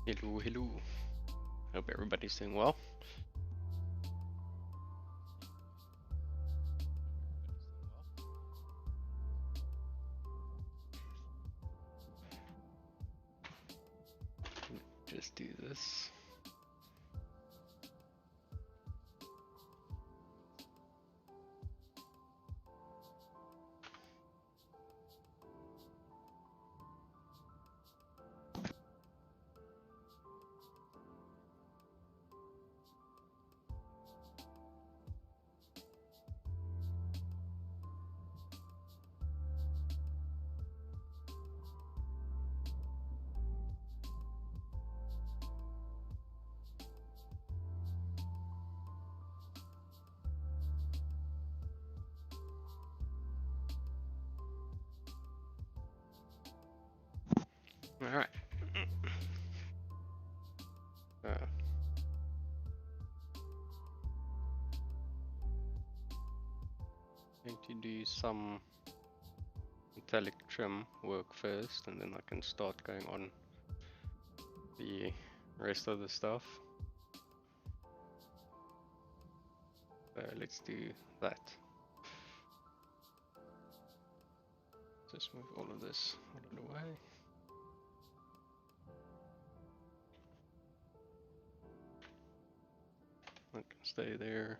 Hello, hello. Hope everybody's doing well. Just do this. Alright. Going to do some metallic trim work first, and then I can start going on the rest of the stuff. So let's do that. Just move all of this out of the way. That can stay there.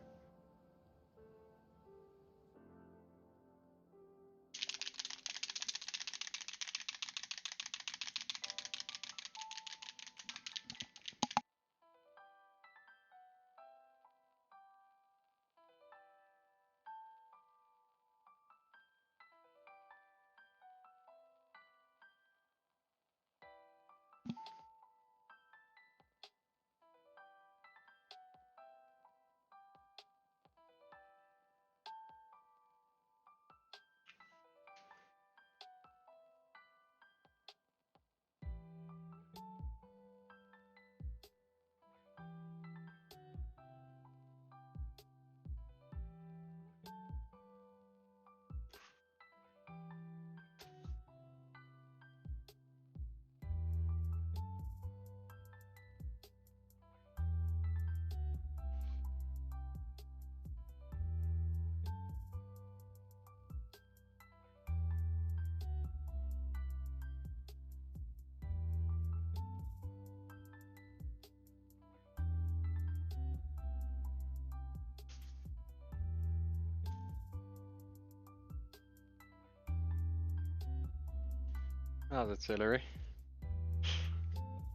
How's it, Celery?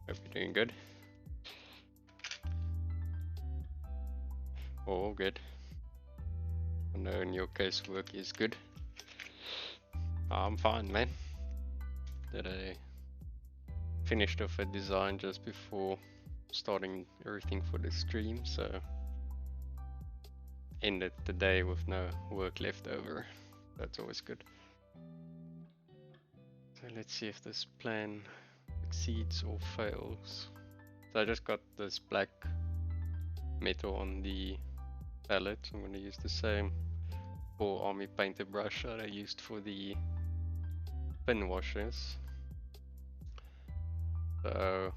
Hope you're doing good. All good. I know in your case work is good. I'm fine, man. Did I finished off a design just before starting everything for the stream, so ended the day with no work left over. That's always good. So let's see if this plan succeeds or fails. So I just got this black metal on the palette. I'm going to use the same 4-army painter brush that I used for the pin washers. So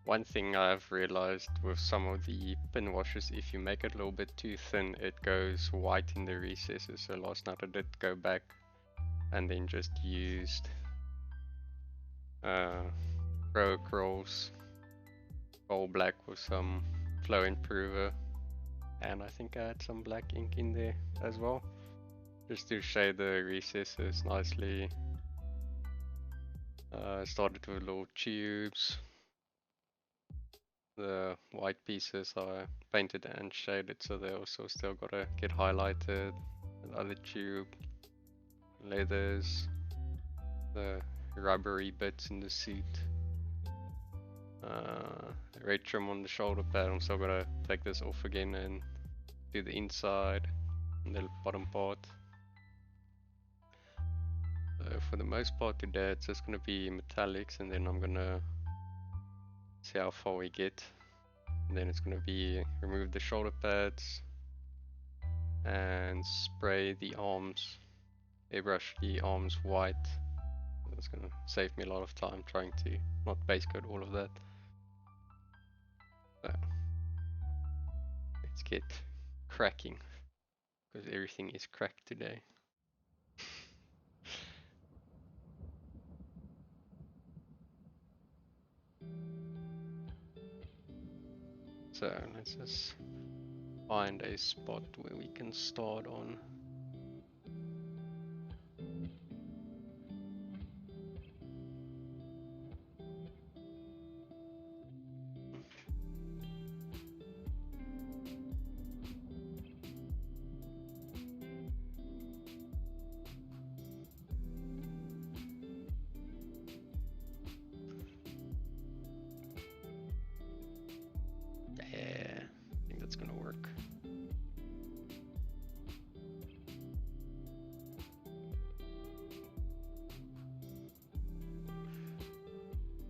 one thing I've realized with some of the pin washers, if you make it a little bit too thin, it goes white in the recesses. So last night I did go back and then just used Pro Acryls all black with some flow improver, and I think I had some black ink in there as well, just to shade the recesses nicely. Started with little tubes. The white pieces I painted and shaded, so they also still gotta get highlighted. Another tube, leathers, the rubbery bits in the seat, red trim on the shoulder pad. I'm still gotta take this off again and do the inside and the bottom part. So for the most part today it's just gonna be metallics, and then I'm gonna see how far we get. And then it's gonna be remove the shoulder pads and spray the arms, airbrush the arms white. That's gonna save me a lot of time trying to not base coat all of that. So let's get cracking, because everything is cracked today. So let's just find a spot where we can start on. Yeah, I think that's gonna work.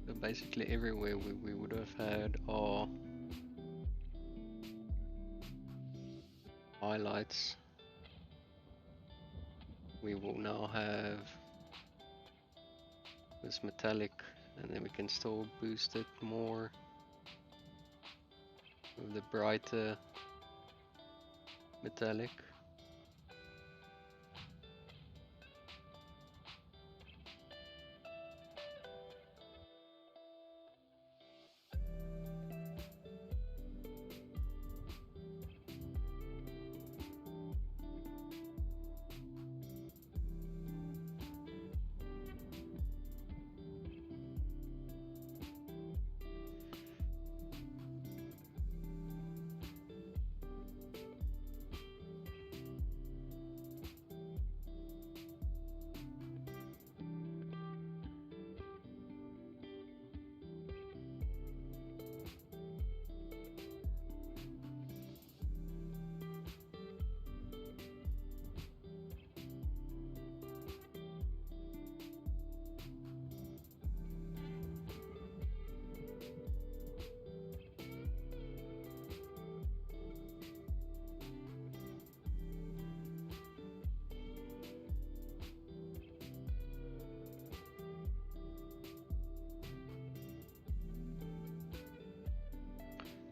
So basically everywhere we would have had our highlights, we will now have this metallic, and then we can still boost it more with the brighter metallic.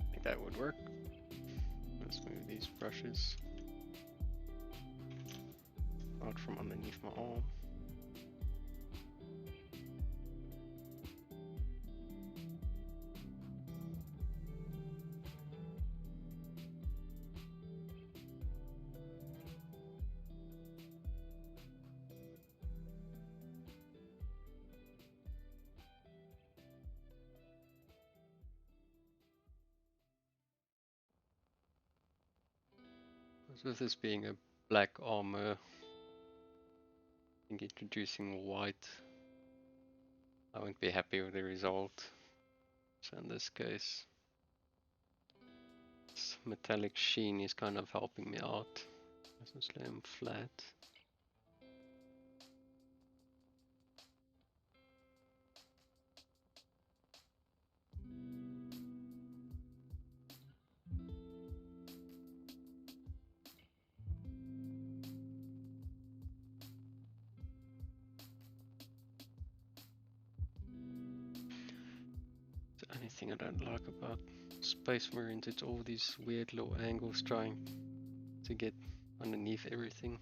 I think that would work. Let's move these brushes out from underneath my arm. With this being a black armor, I think introducing white, I won't be happy with the result. So in this case, this metallic sheen is kind of helping me out. Let's just lay them flat. The only thing I don't like about Space Marines, it's all these weird little angles trying to get underneath everything.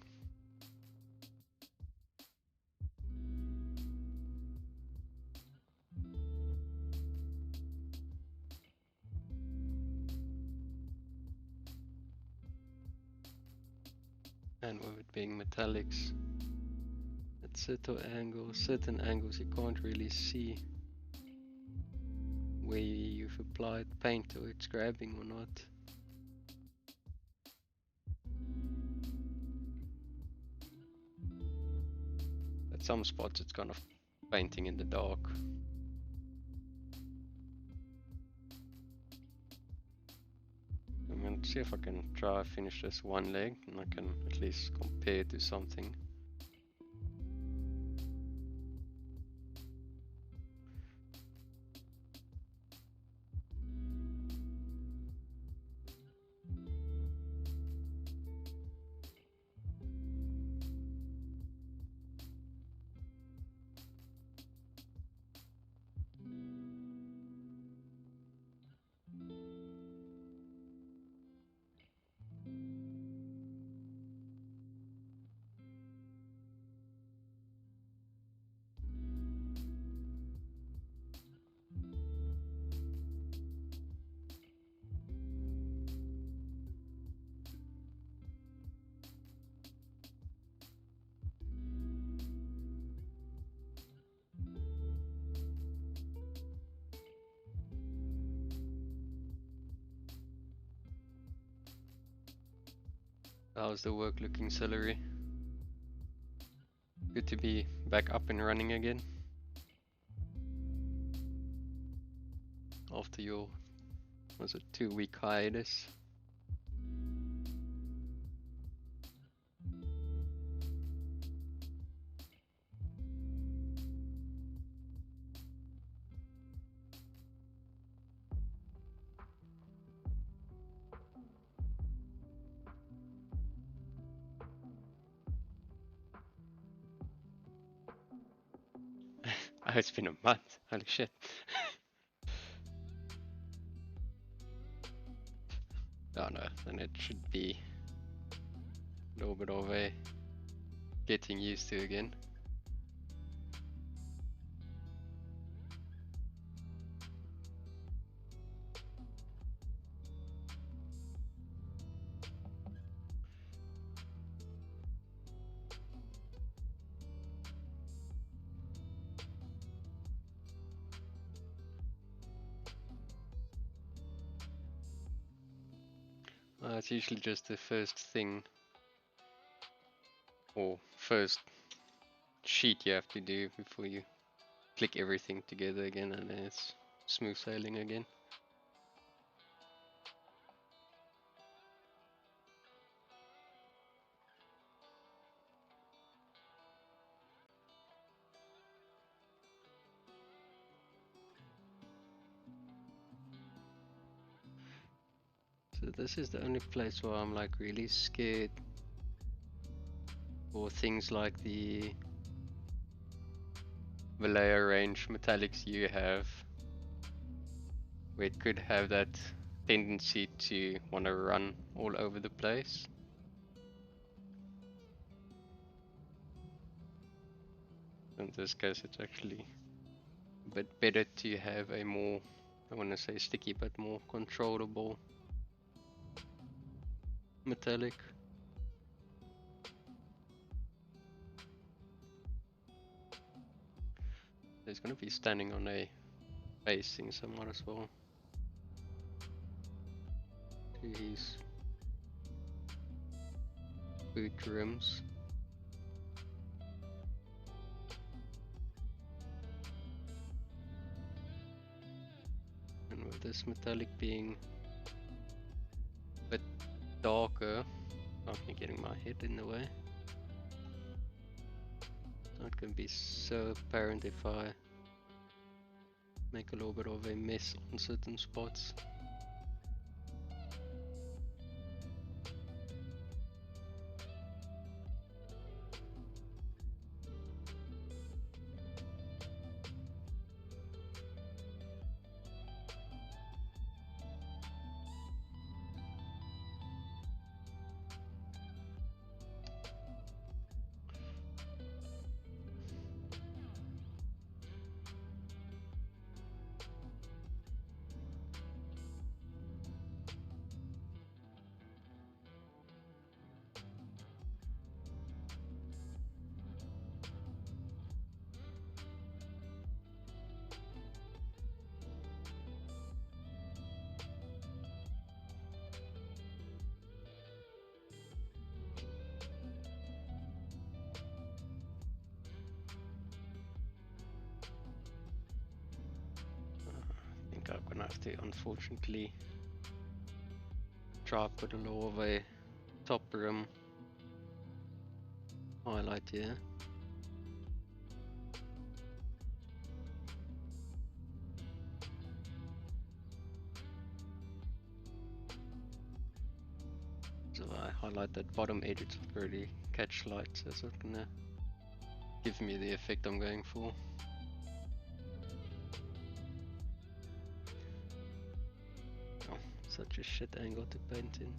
And with it being metallics, at certain angles you can't really see where you've applied paint or it's grabbing or not. At some spots it's kind of painting in the dark. I'm going to see if I can try finish this one leg and I can at least compare to something. How's the work looking, Celery? Good to be back up and running again. After your, was it 2-week hiatus? Oh, it's been a month. Holy shit. Oh no, then it should be a little bit of a getting used to again. It's usually just the first thing or first sheet you have to do before you click everything together again, and then it's smooth sailing again. So this is the only place where I'm like really scared for things like the Vallejo range metallics you have, where it could have that tendency to want to run all over the place. In this case, it's actually a bit better to have a more, I want to say sticky, but more controllable metallic. He's going to be standing on a facing, so I might as well do his boot rims. And with this metallic being a bit darker, not me getting my head in the way. It's not going to be so apparent if I make a little bit of a mess on certain spots. I'm gonna have to unfortunately try put a little of a top rim highlight here. So I highlight that bottom edge, it's already catch light, so it's not gonna give me the effect I'm going for. Oh, such a shit angle to paint in.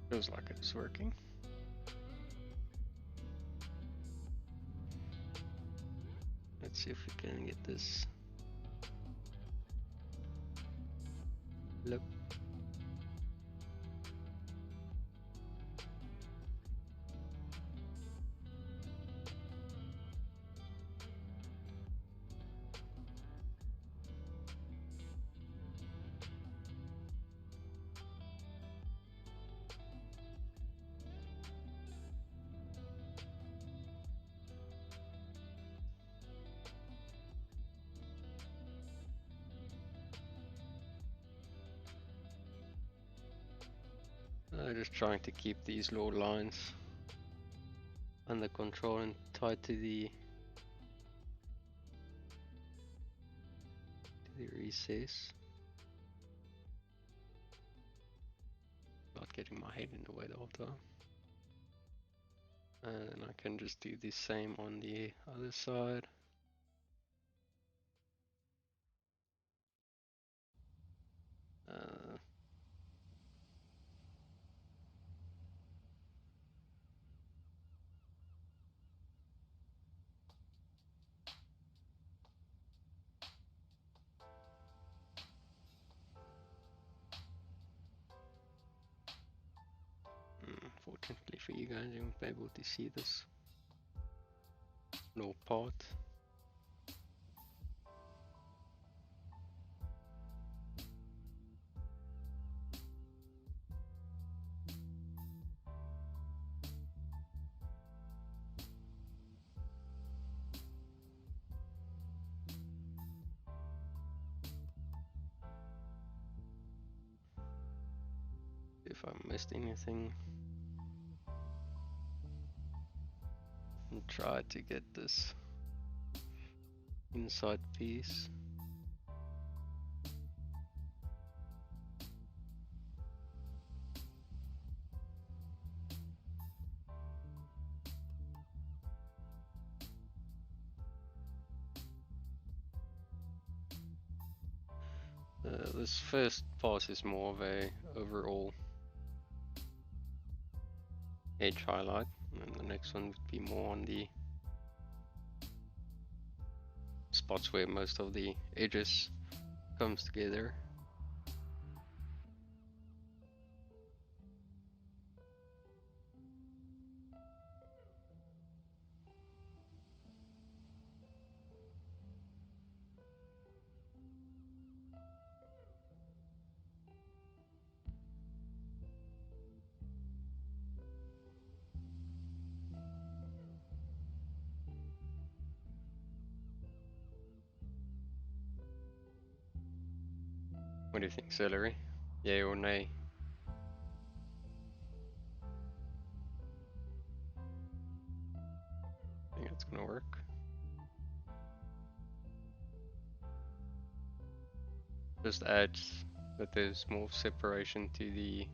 Feels like it's working. see if we can get this. Look. Just trying to keep these low lines under control and tied to the recess. Not getting my head in the way the whole time. And I can just do the same on the other side. 'Unfortunately for you guys, you won't be able to see this low part. If I missed anything, and try to get this inside piece. This first pass is more of a overall edge highlight, and the next one would be more on the spots where most of the edges comes together. What do you think, Celery? Yay or nay? I think it's gonna work. Just adds that there's more separation to the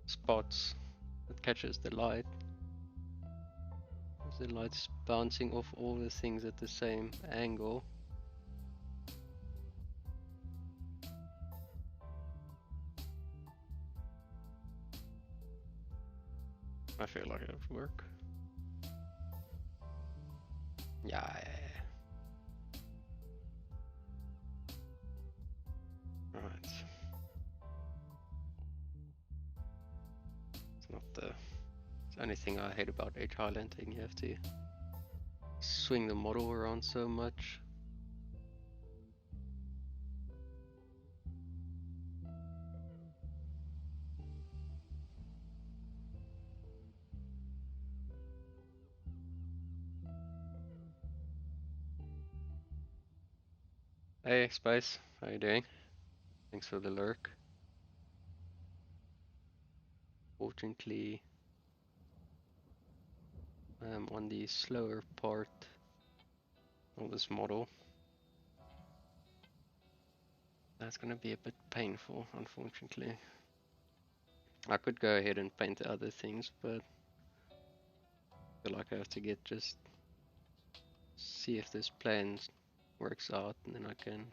spots that catches the light. As the light's bouncing off all the things at the same angle. I feel like it would work. Yeah. Right. It's not the only thing I hate about edge highlighting. You have to swing the model around so much. Hey, Spice, how you doing? Thanks for the lurk. Fortunately, I'm on the slower part of this model. That's gonna be a bit painful, unfortunately. I could go ahead and paint the other things, but I feel like I have to get just see if this plan works out, and then I can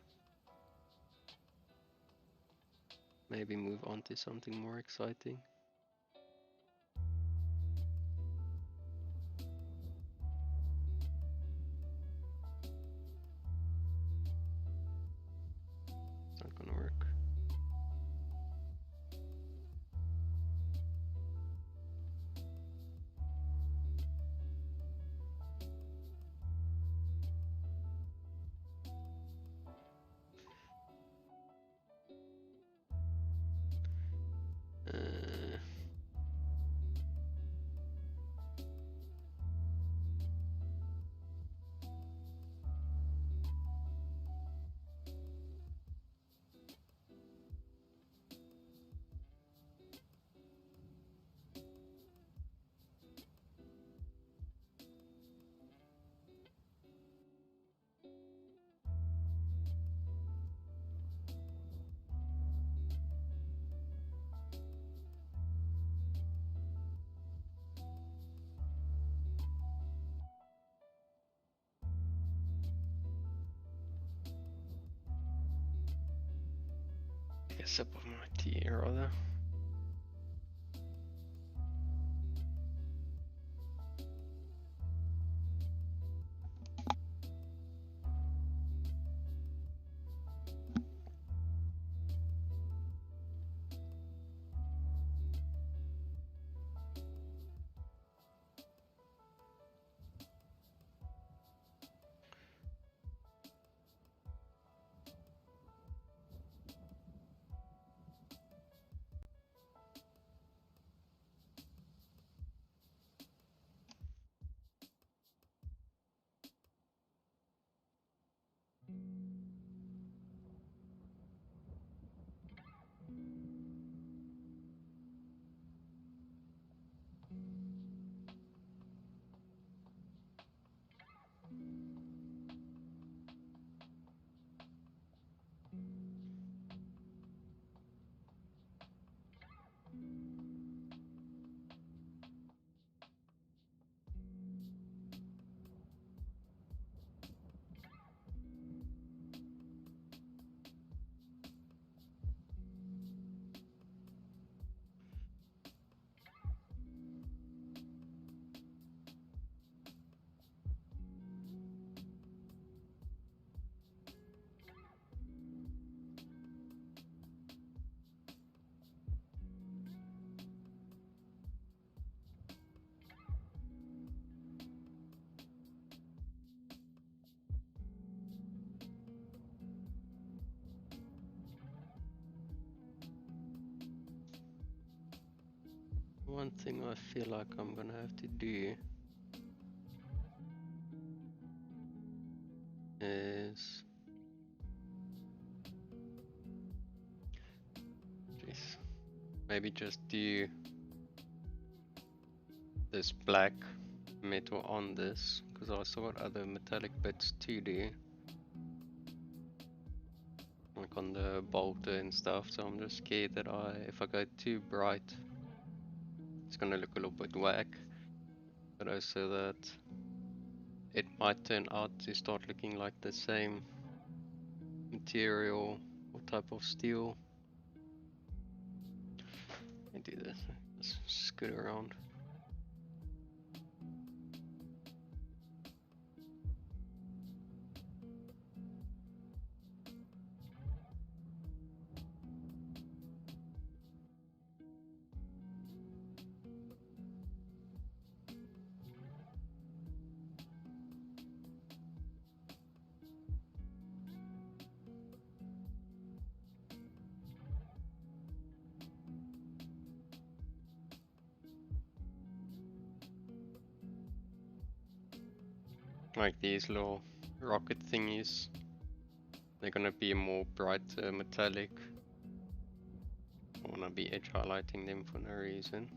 maybe move on to something more exciting. not gonna work. Take a sip of my tea rather. One thing I feel like I'm gonna have to do is maybe just do this black metal on this, because I still got other metallic bits to do, like on the bolter and stuff. So I'm just scared that if I go too bright, it's gonna look a little bit whack, but also that it might turn out to start looking like the same material or type of steel. I do this, just scoot around. Like these little rocket thingies, they're gonna be more bright metallic. I wanna be edge highlighting them for no reason.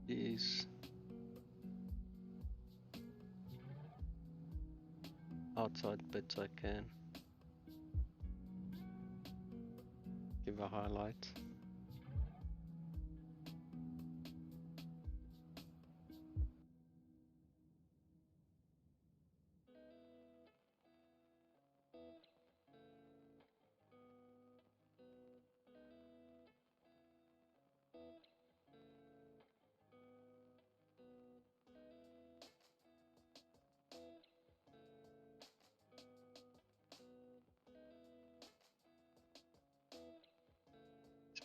These outside bits I can give a highlight.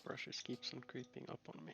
Brush just keeps on creeping up on me.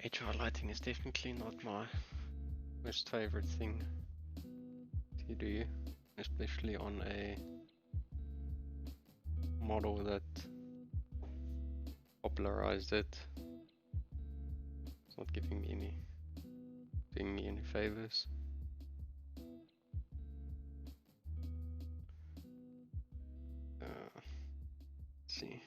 HR lighting is definitely not my most favorite thing to do, especially on a model that popularized it. It's not doing me any favors. Let's see.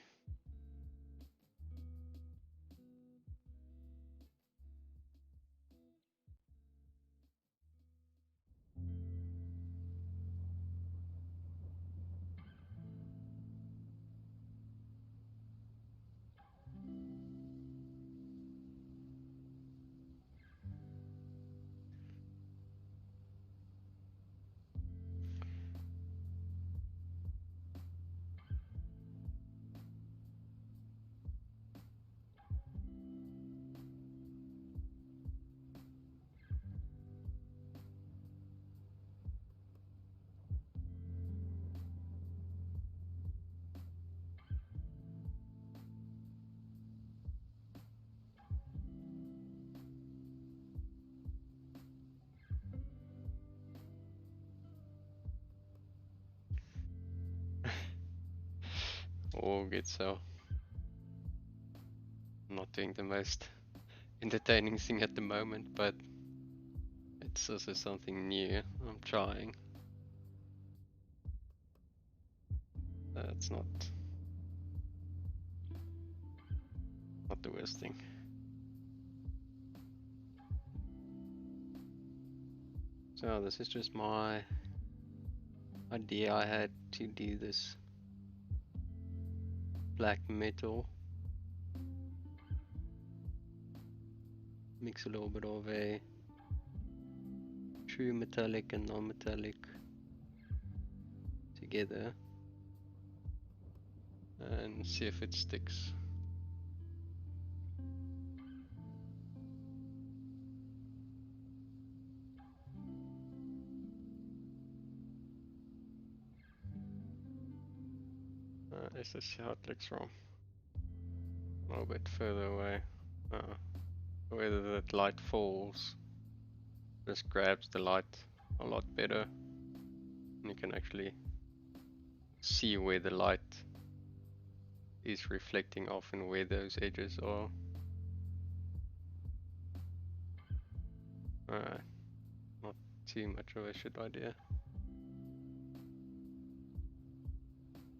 Or get so. Not doing the most entertaining thing at the moment, but it's also something new. I'm trying. That's not the worst thing. So this is just my idea. I had to do this black metal, mix a little bit of a true metallic and non-metallic together and see if it sticks. Let's see how it looks from a little bit further away. Whether that light falls just grabs the light a lot better. And you can actually see where the light is reflecting off and where those edges are. Not too much of a shit idea.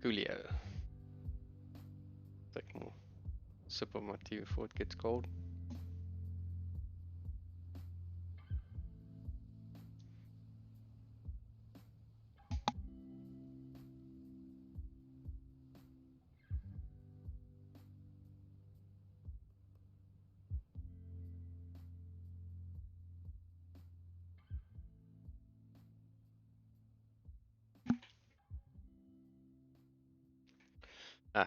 Coolio. Take more sip of my tea before it gets cold.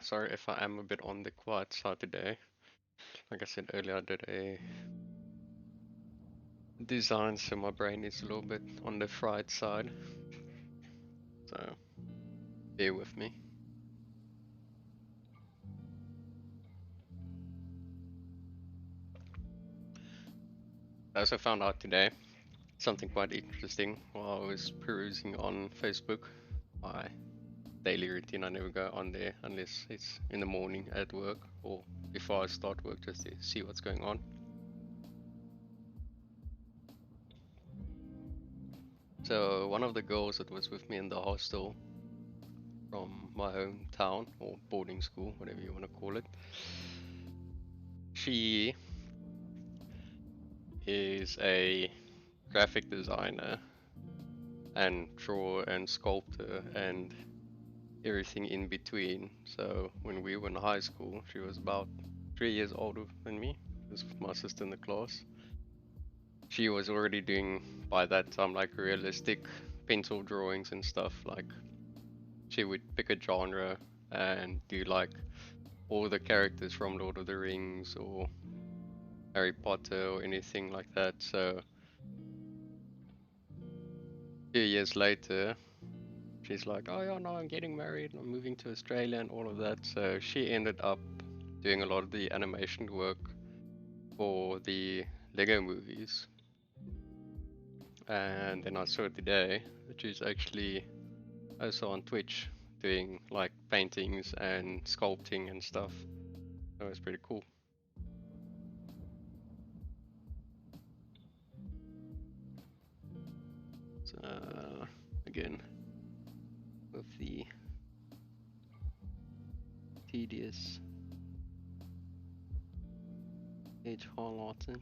Sorry if I am a bit on the quiet side today. Like I said earlier, I did a design, so my brain is a little bit on the fried side. So, bear with me. I also found out today something quite interesting while I was perusing on Facebook. My daily routine, I never go on there unless it's in the morning at work or before I start work just to see what's going on. So one of the girls that was with me in the hostel from my hometown or boarding school, whatever you want to call it, she is a graphic designer and drawer and sculptor and everything in between. So when we were in high school, she was about 3 years older than me. This was my sister in the class. She was already doing by that time like realistic pencil drawings and stuff. Like she would pick a genre and do like all the characters from Lord of the Rings or Harry Potter or anything like that. So a few years later, she's like, oh yeah, no, I'm getting married, I'm moving to Australia and all of that. So she ended up doing a lot of the animation work for the Lego movies. And then I saw today that she's actually also on Twitch doing like paintings and sculpting and stuff. So it's pretty cool. So again, with the tedious edge highlighting.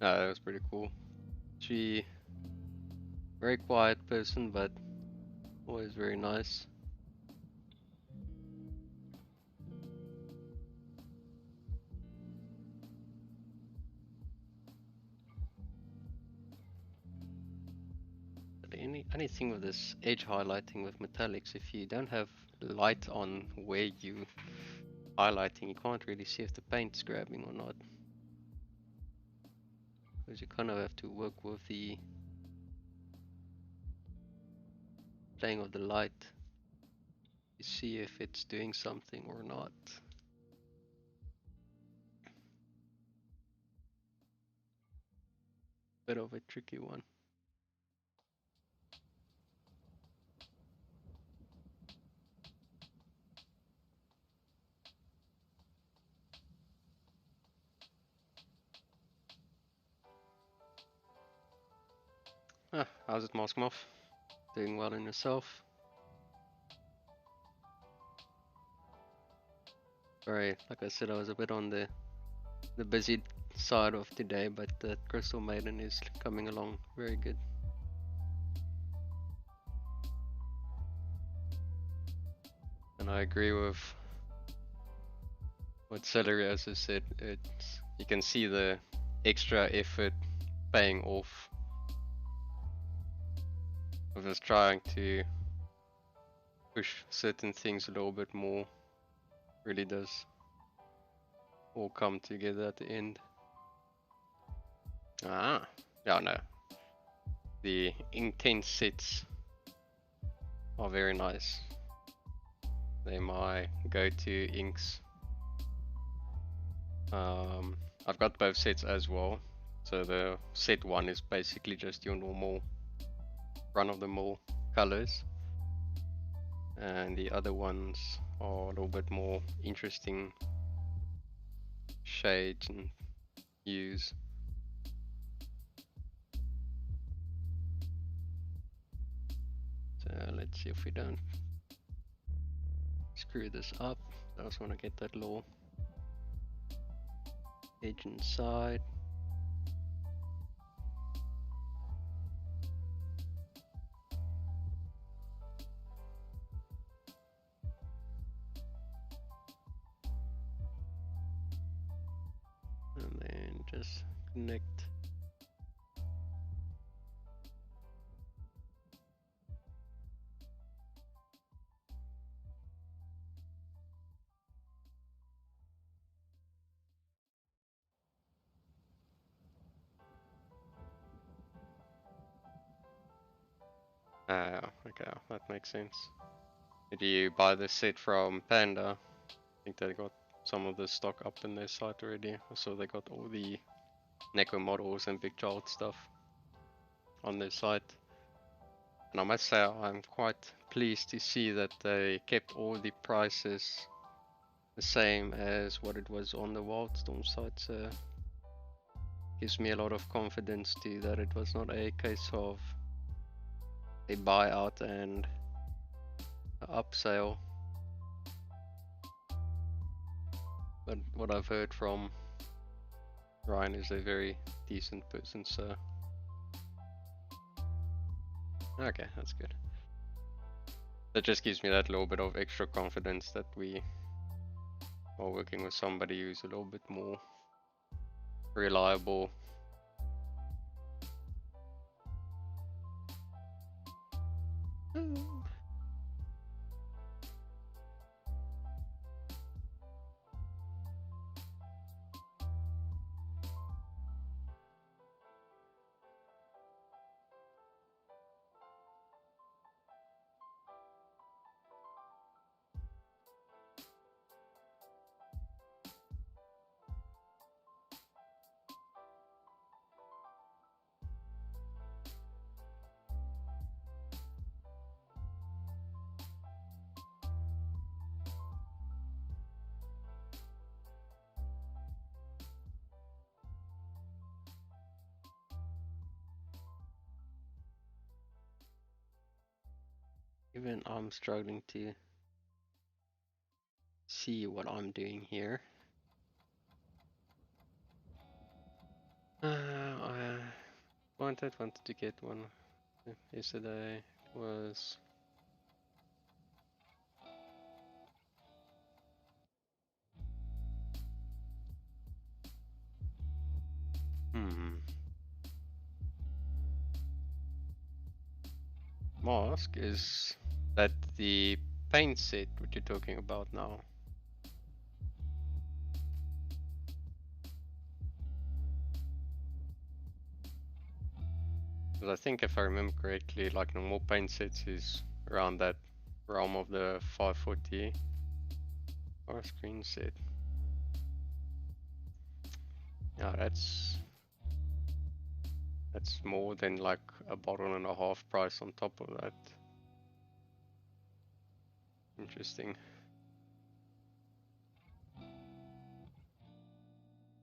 That was pretty cool. She very quiet person, but always very nice. But anything with this edge highlighting with metallics, if you don't have light on where you highlighting, you can't really see if the paint's grabbing or not. Because you kind of have to work with the playing of the light to see if it's doing something or not. Bit of a tricky one. How's it, Moskmov? Doing well in yourself? Sorry, like I said, I was a bit on the busy side of today, but the Crystal Maiden is coming along very good. And I agree with what Celerius has said. You can see the extra effort paying off of us trying to push certain things a little bit more. Really does all come together at the end. Yeah, no. The intense sets are very nice. They're my go-to inks. I've got both sets as well. So the set 1 is basically just your normal run-of-the-mill colors. And the other ones are a little bit more interesting shades and hues. So let's see if we don't screw this up. I just want to get that little edge inside. And then just connect. Okay, that makes sense. Did you buy the set from Panda? I think they got some of the stock up in their site already. So they got all the Neko models and Big Child stuff on their site. And I must say I'm quite pleased to see that they kept all the prices the same as what it was on the Wildstorm site. So gives me a lot of confidence too that it was not a case of a buyout and an upsale. But what I've heard from Ryan is a very decent person, so okay, that's good. That just gives me that little bit of extra confidence that we are working with somebody who's a little bit more reliable. Even I'm struggling to see what I'm doing here. I wanted to get one yesterday. It was Mask. Is that the paint set what you're talking about now? Because I think if I remember correctly, like normal paint sets is around that realm of the 540 or screen set. Yeah, that's more than like a bottle and a half price on top of that. Interesting.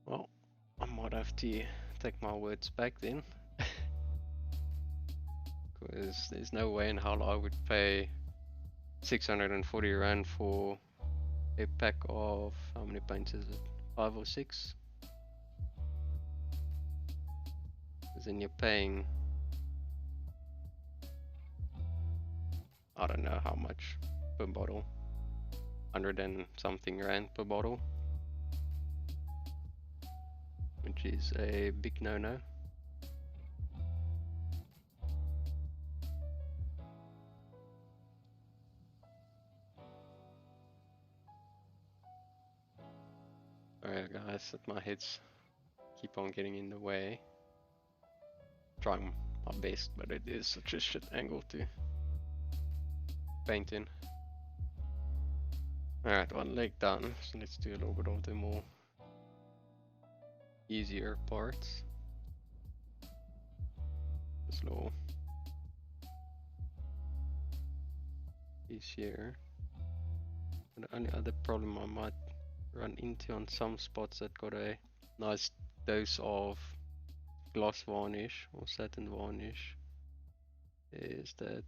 Well, I might have to take my words back then. Because there's no way in hell I would pay 640 Rand for a pack of, how many paints is it? 5 or 6? Because then you're paying, I don't know how much per bottle. 100 and something Rand per bottle. Which is a big no-no. Alright guys, that my heads keep on getting in the way. Trying my best, but it is such a shit angle to paint in. Alright, one leg done, so let's do a little bit of the more easier parts. This little piece here. And the only other problem I might run into on some spots that got a nice dose of gloss varnish or satin varnish is that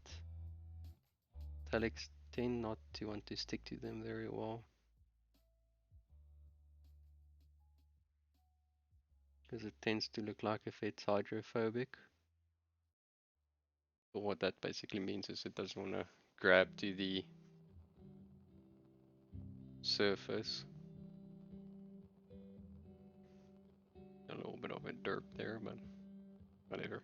metallics tend not to want to stick to them very well, because it tends to look like if it's hydrophobic. So what that basically means is it doesn't want to grab to the surface. A little bit of a derp there, but whatever.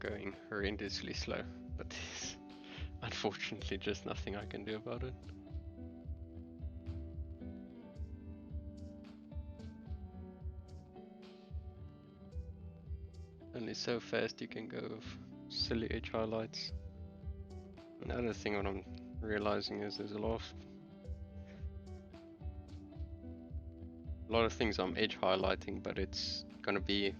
going horrendously slow, but there's unfortunately just nothing I can do about it. Only so fast you can go with silly edge highlights. Another thing what I'm realizing is there's a lot of things I'm edge highlighting, but it's gonna be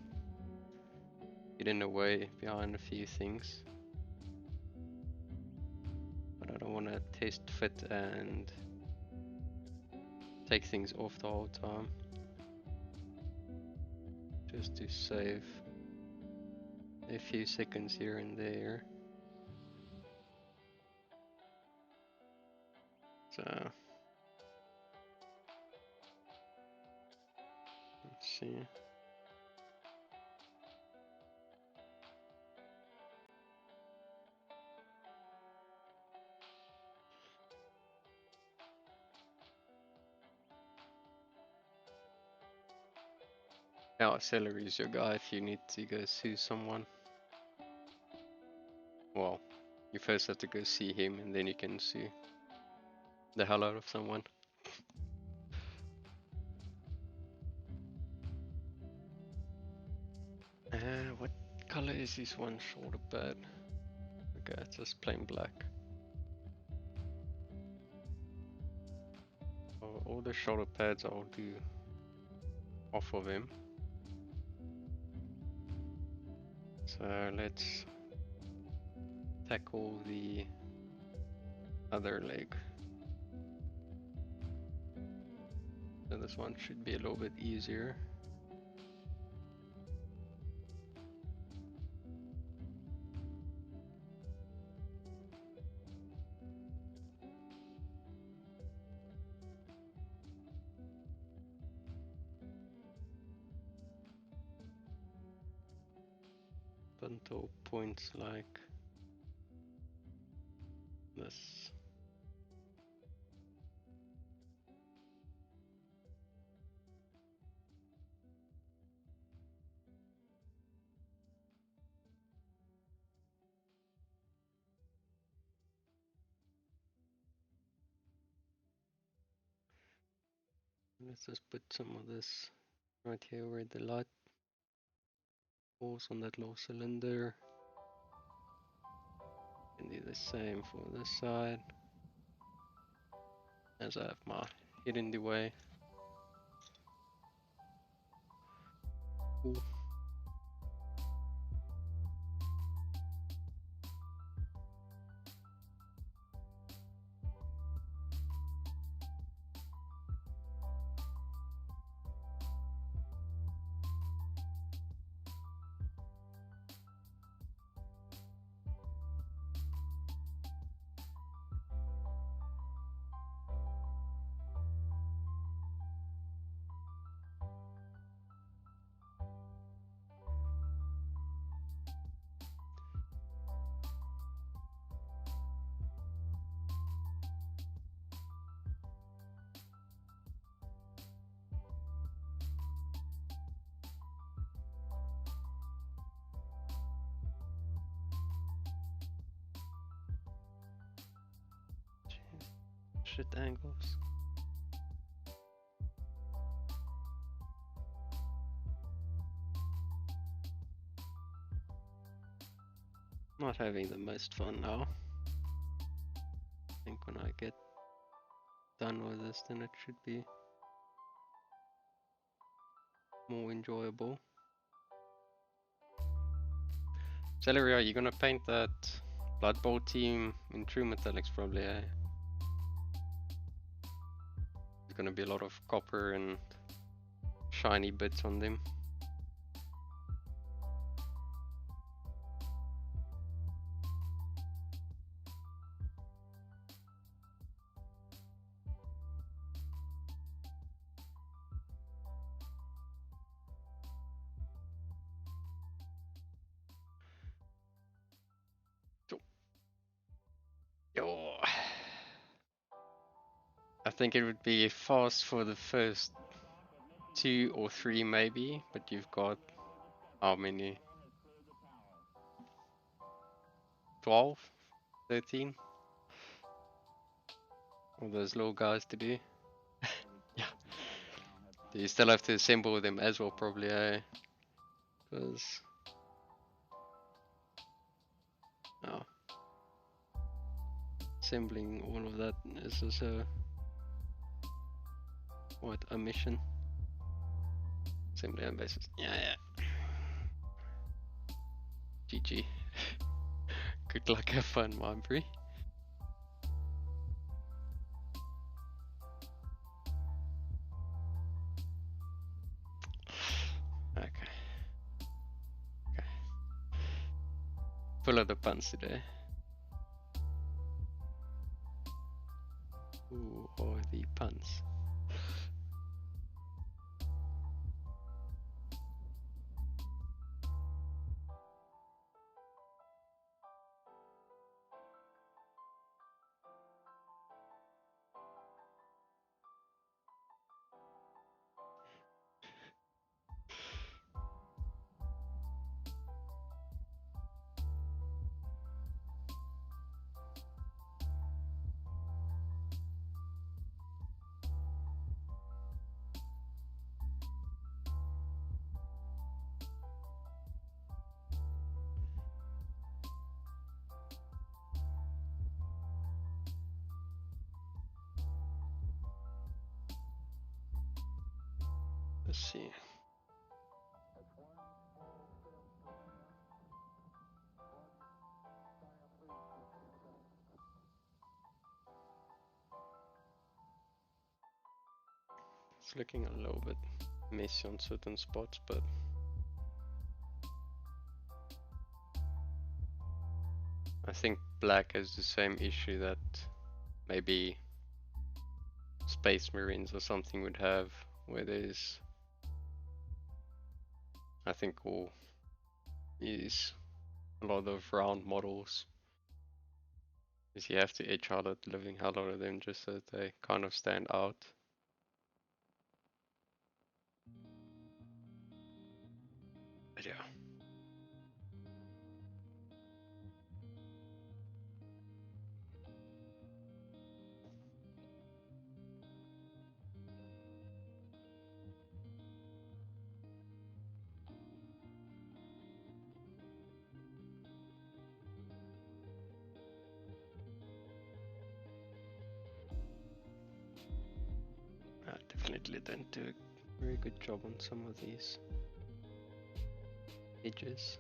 hidden away behind a few things. But I don't want to test fit and take things off the whole time, just to save a few seconds here and there. So let's see. Now, Celery is your guy if you need to go sue someone. Well, you first have to go see him and then you can sue the hell out of someone. What color is this one shoulder pad? Okay, it's just plain black. All the shoulder pads I'll do off of him. So let's tackle the other leg. So this one should be a little bit easier. Bunto points like this. Let's just put some of this right here where the light falls on that little cylinder. And do the same for this side. As I have my head in the way. Ooh. Shit angles. Not having the most fun now. I think when I get done with this, then it should be more enjoyable. Celery, are you gonna paint that Blood Bowl team in true metallics probably, eh? There's gonna be a lot of copper and shiny bits on them. Yo. I think it would be fast for the first 2 or 3 maybe, but you've got how many? 12, 13. All those little guys to do. Yeah. You still have to assemble them as well, probably, eh? Because. Oh. Assembling all of that is also quite a mission. Assembly on basis. Yeah. GG. Good luck, have fun, Marbury. Okay. Full of the puns today. Who are the puns? Let's see. It's looking a little bit messy on certain spots, but I think black has the same issue that maybe Space Marines or something would have, where there's, I think, all is a lot of round models. Is you have to etch out the living hell out of them just so that they kind of stand out. But yeah. I definitely didn't do a very good job on some of these edges.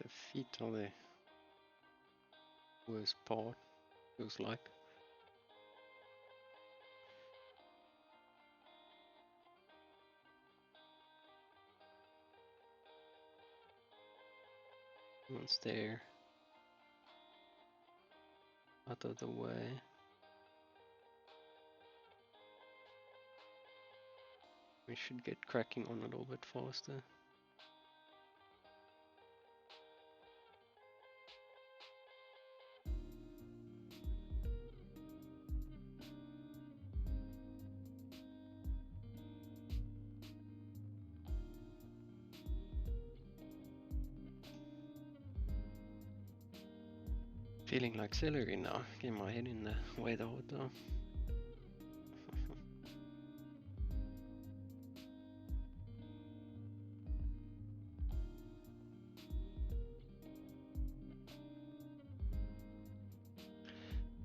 The feet are the worst part, feels like. Once they're out of the way. We should get cracking on a little bit faster. Feeling like celery now, getting my head in the way the whole time.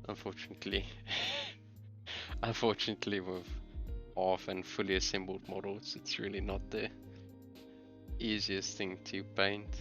Unfortunately. Unfortunately, with half and fully assembled models, it's really not the easiest thing to paint.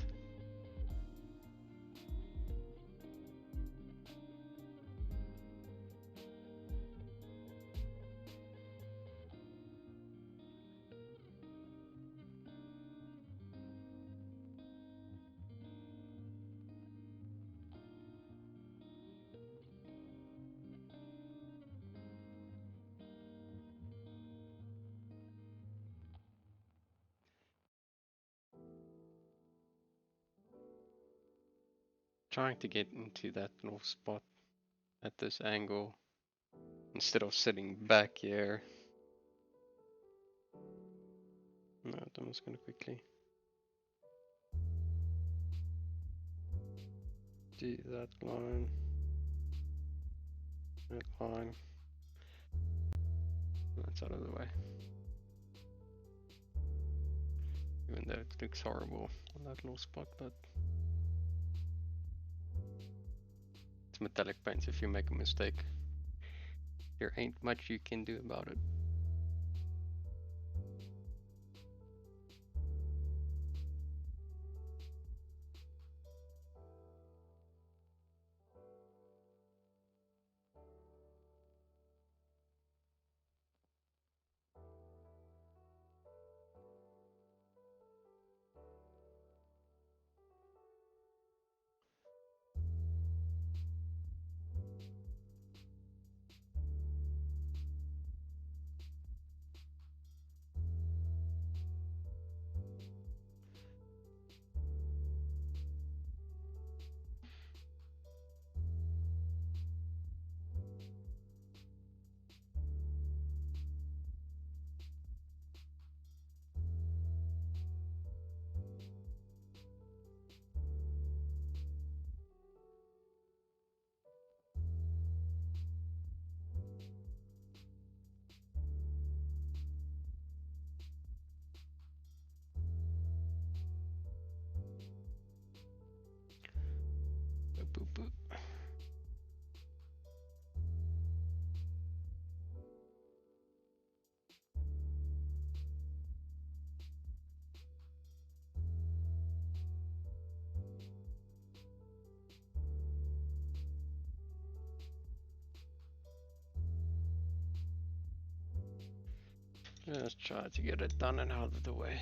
Trying to get into that north spot at this angle instead of sitting back here. No, I'm just gonna quickly do that line. That line. That's out of the way. Even though it looks horrible on that little spot, but it's metallic paints. If you make a mistake, there ain't much you can do about it. Boop, boop, boop. Just try to get it done and out of the way.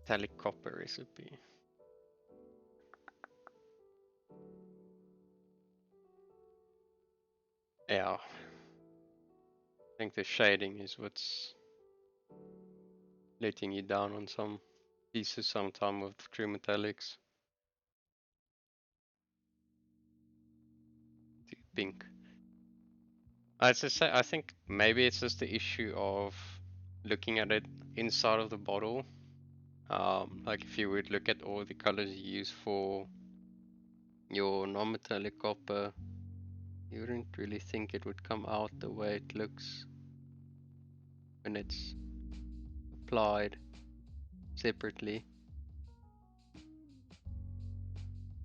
Metallic copper recipe. Yeah. I think the shading is what's letting you down on some pieces sometime with true metallics. The pink. I think maybe it's just the issue of looking at it inside of the bottle. Like if you would look at all the colors you use for your non-metallic copper, you wouldn't really think it would come out the way it looks when it's applied separately.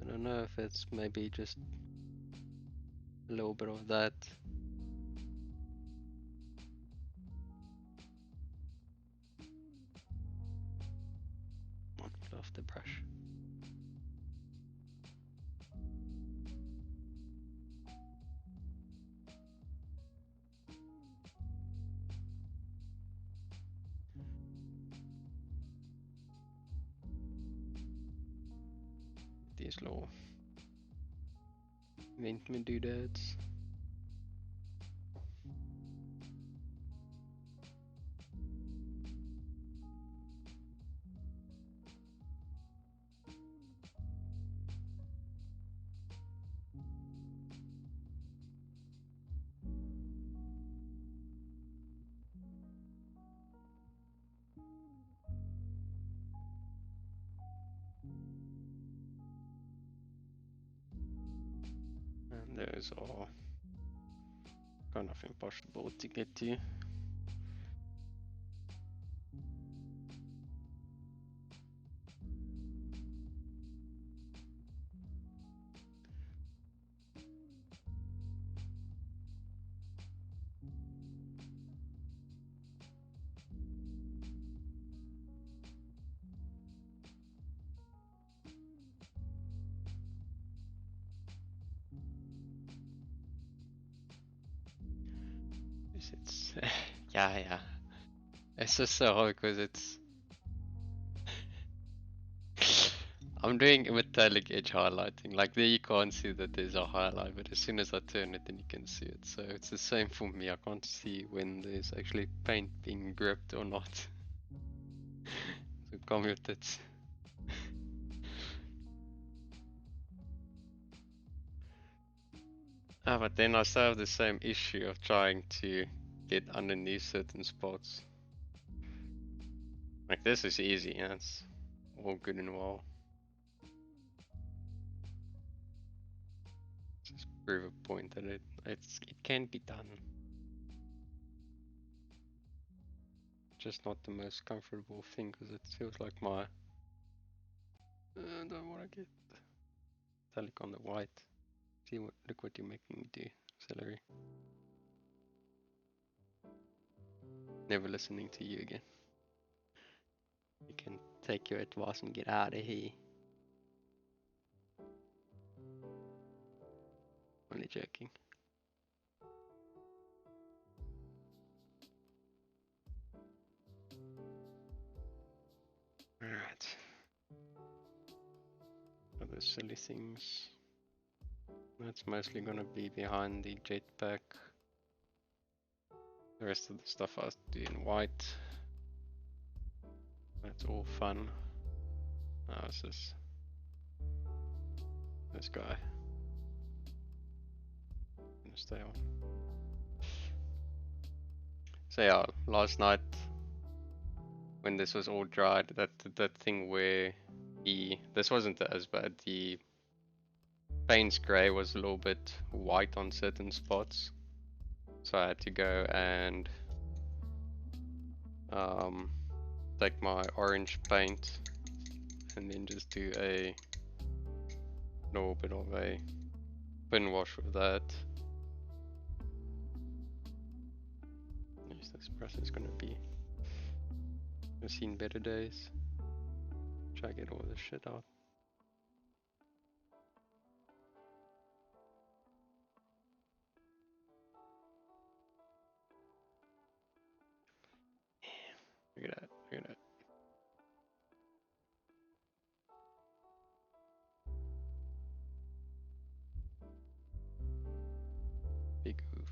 I don't know if it's maybe just a little bit of that. Off the brush. These little mint me doodads. And those are kind of impossible to get to. it's yeah. It's just so hard because it's I'm doing metallic edge highlighting. Like there you can't see that there's a highlight, but as soon as I turn it then you can see it. So it's the same for me. I can't see when there's actually paint being gripped or not. So come with it. But then I still have the same issue of trying to get underneath certain spots. Like this is easy, yeah, it's all good and well. Just prove a point that it can be done. Just not the most comfortable thing because it feels like my I don't want to get metallic on the white. See what? Look what you're making me do, celery. Never listening to you again. You can take your advice and get out of here. Only joking. Alright. Other silly things. That's mostly gonna be behind the jetpack. The rest of the stuff I was doing white. That's all fun. Now it's this guy. Gonna stay on. So yeah, last night when this was all dried, that thing where this wasn't as bad. The Payne's grey was a little bit white on certain spots, so I had to go and take my orange paint and then just do a little bit of a thin wash with that. Yes, this brush is gonna be. I've seen better days. Try to get all this shit out. Look at that, look at that. Big hoof.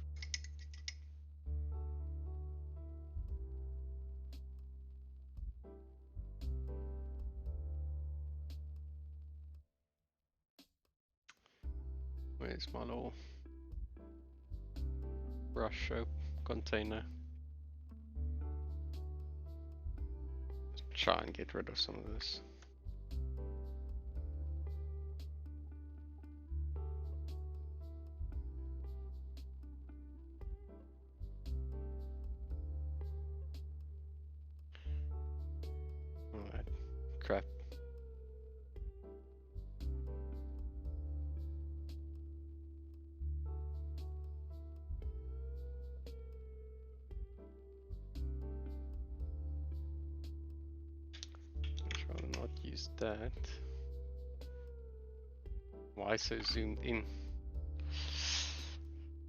Where's my little brush soap container? Let's try and get rid of some of this. Alright, crap. I'd rather not use that. Why so zoomed in?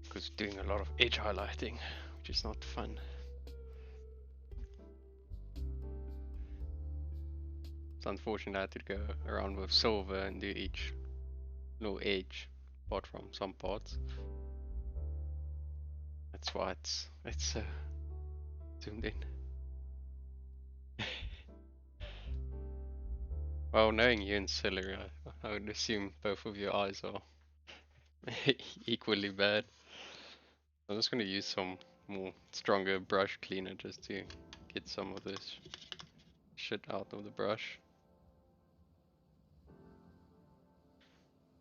Because doing a lot of edge highlighting, which is not fun. It's unfortunate I had to go around with silver and do each little edge, apart from some parts. That's why it's so zoomed in. Well, knowing you and celery, I would assume both of your eyes are equally bad. I'm just gonna use some more stronger brush cleaner just to get some of this shit out of the brush.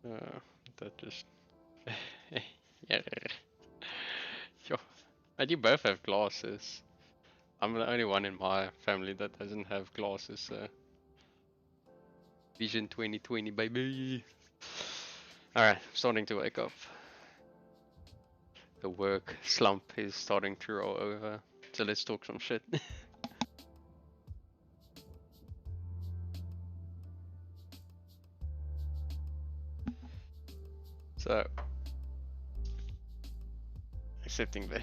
That just yeah. Sure. And you both have glasses. I'm the only one in my family that doesn't have glasses, so Vision 2020 baby. Alright, starting to wake up. The work slump is starting to roll over. So let's talk some shit. So, accepting that.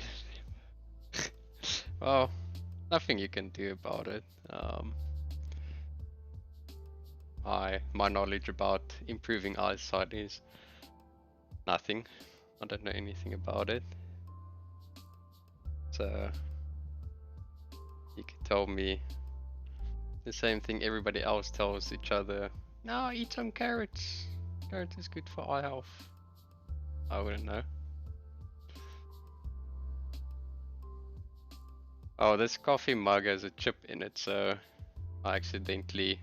Well, nothing you can do about it. My knowledge about improving eyesight is nothing. I don't know anything about it. So you can tell me the same thing everybody else tells each other. No, eat some carrots. Carrots is good for eye health. I wouldn't know. Oh, this coffee mug has a chip in it, so I accidentally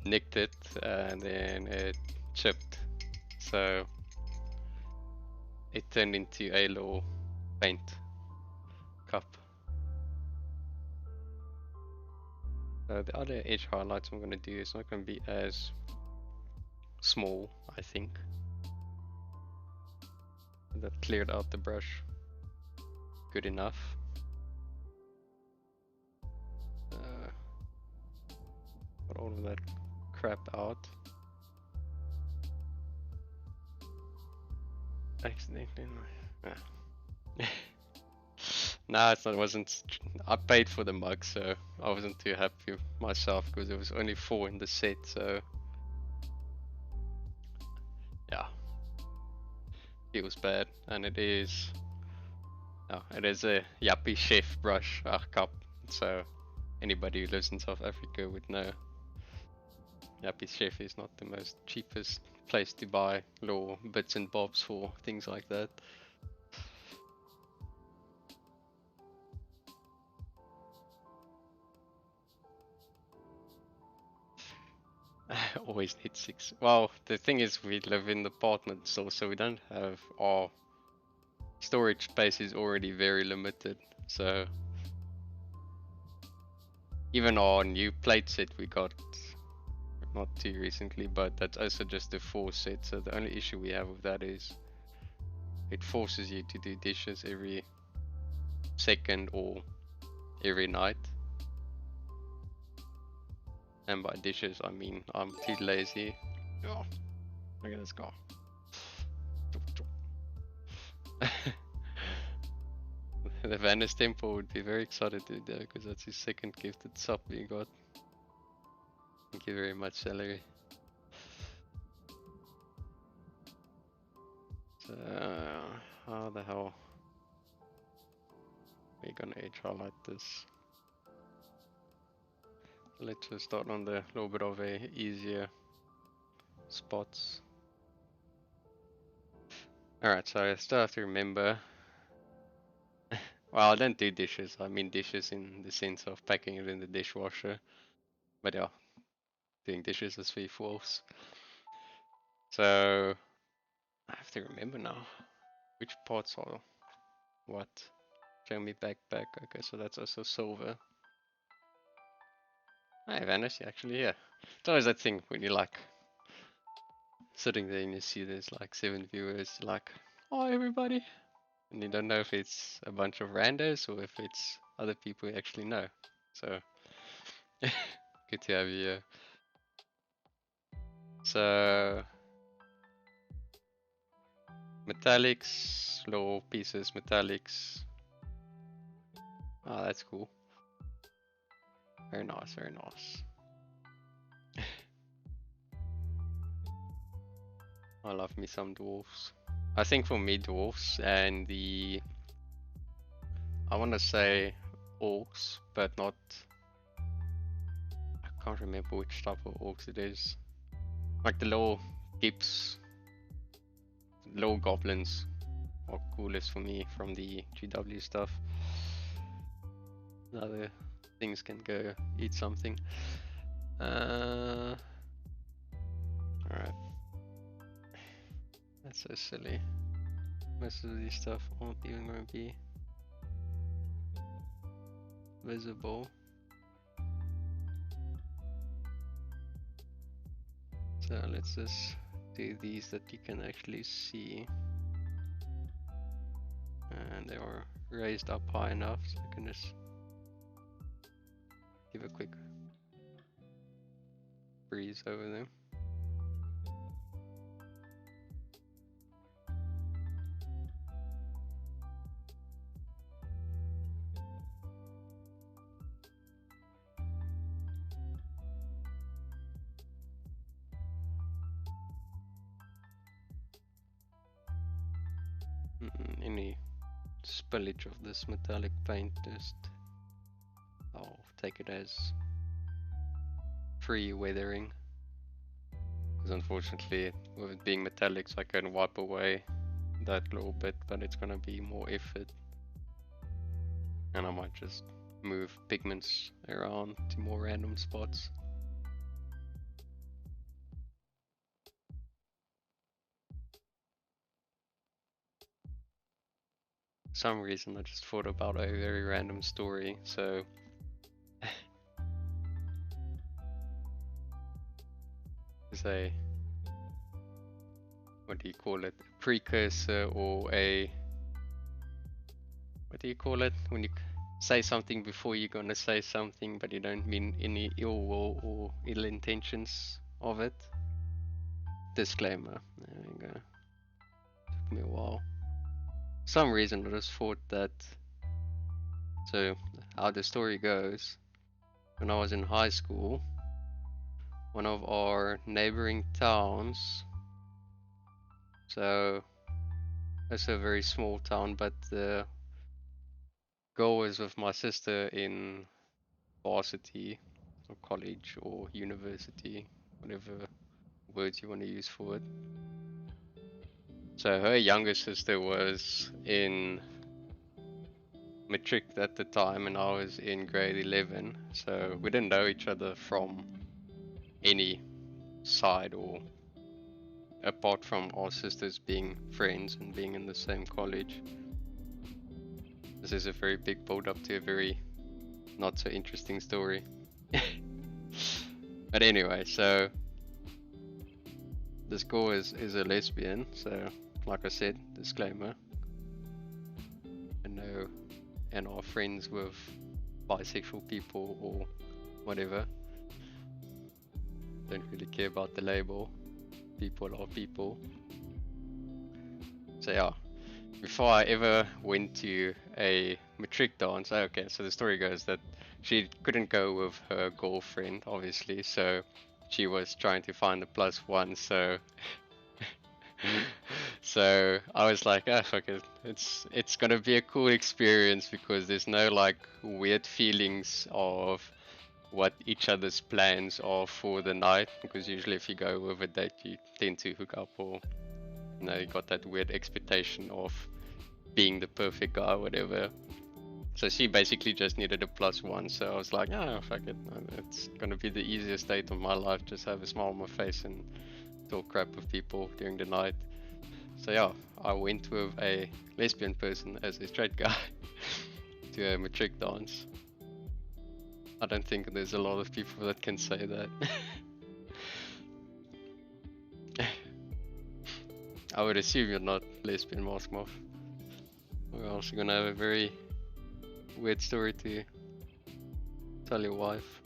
nicked it and then it chipped. So it turned into a little paint cup. So the other edge highlights I'm going to do is not going to be as small, I think. That cleared out the brush good enough. Got all of that crap out. Accidentally. Nah, it wasn't. I paid for the mug, so I wasn't too happy with myself because there was only 4 in the set. So yeah, it was bad, and it is. No, it is a Yappy Chef brush cup. So anybody who lives in South Africa would know. Yappy Chef is not the most cheapest place to buy little bits and bobs for things like that. Always need 6. Well, the thing is, we live in the apartment still, so we don't have our storage space is already very limited. So even our new plate set we got not too recently, but that's also just a 4 set. So the only issue we have with that is it forces you to do dishes every second or every night. And by dishes, I mean I'm too lazy. Oh, look at this guy. The Vanis Temple would be very excited to do that because that's his second gifted sub we got. Thank you very much, Celery. So, how the hell are we gonna edge highlight this? Let's just start on the little bit of a easier spots. Alright, so I still have to remember. Well, I don't do dishes. I mean dishes in the sense of packing it in the dishwasher. But yeah, doing dishes is 3/4. So I have to remember now which parts are what. Show me backpack. Okay, so that's also silver. Hey, Vanish, actually, yeah. It's always that thing when you're like sitting there and you see there's like 7 viewers, like, oh, everybody. And you don't know if it's a bunch of randos or if it's other people you actually know. So, good to have you here. So, metallics, little pieces, metallics. Oh, that's cool. Very nice, very nice. I love me some dwarfs. I think for me, dwarfs and I want to say orcs, but not. I can't remember which type of orcs it is. Like the little gips, little goblins are coolest for me from the GW stuff. The other things can go eat something. Alright. That's so silly. Most of these stuff aren't even going to be visible. So let's just do these that you can actually see. And they are raised up high enough so I can just give a quick breeze over them. Any spillage of this metallic paint, just I'll take it as free weathering. Because unfortunately, with it being metallics, I can wipe away that little bit, but it's gonna be more effort. And I might just move pigments around to more random spots. For some reason I just thought about a very random story, so there's a, what do you call it, a precursor, or a, what do you call it, when you say something before you're gonna say something but you don't mean any ill will or ill intentions of it. Disclaimer. There we go. Took me a while. For some reason I just thought that, so how the story goes, when I was in high school, one of our neighboring towns, so it's a very small town, but the girl was with my sister in varsity or college or university, whatever words you want to use for it. So her younger sister was in matric at the time and I was in grade 11, so we didn't know each other from any side, or apart from our sisters being friends and being in the same college. This is a very big build up to a very not so interesting story. But anyway, so this girl is a lesbian, so like I said, disclaimer. I know and are friends with bisexual people or whatever. Don't really care about the label. People are people. So yeah, before I ever went to a matric dance, okay, so the story goes that she couldn't go with her girlfriend, obviously, so she was trying to find a +1, so so I was like, ah, fuck it, it's gonna be a cool experience because there's no like weird feelings of what each other's plans are for the night, because usually if you go with a date you tend to hook up, or you know, you got that weird expectation of being the perfect guy or whatever. So she basically just needed a +1, so I was like, oh fuck it, it's gonna be the easiest date of my life, just have a smile on my face and talk crap with people during the night. So yeah, I went with a lesbian person as a straight guy to a matric dance. I don't think there's a lot of people that can say that. I would assume you're not lesbian, Moskmov, or else you're gonna have a very weird story to tell your wife.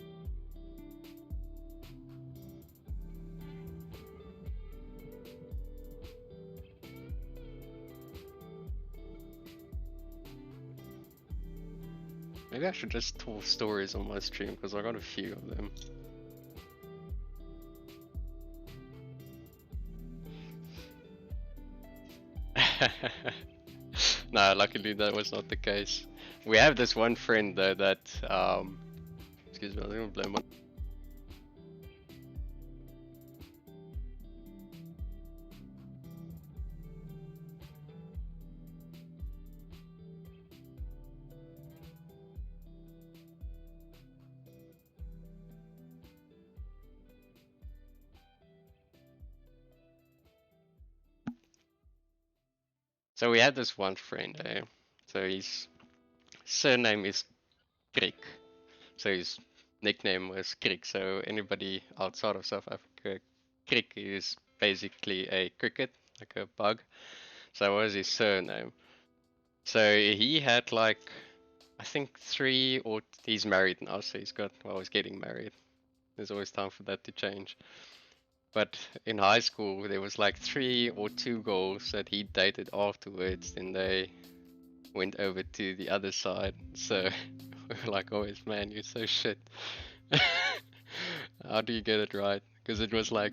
Maybe I should just tell stories on my stream, because I got a few of them. No, luckily that was not the case. We have this one friend though that, excuse me, I'm gonna blame my... So we had this one friend, eh? So his surname is Krik. So his nickname was Krik. So anybody outside of South Africa, Krik is basically a cricket, like a bug. So that was his surname. So he had like, I think he's married now, so he's getting married. There's always time for that to change. But in high school, there was like 3 or 2 girls that he dated afterwards, then they went over to the other side. So we were like, always, man, you're so shit. How do you get it right? Because it was like,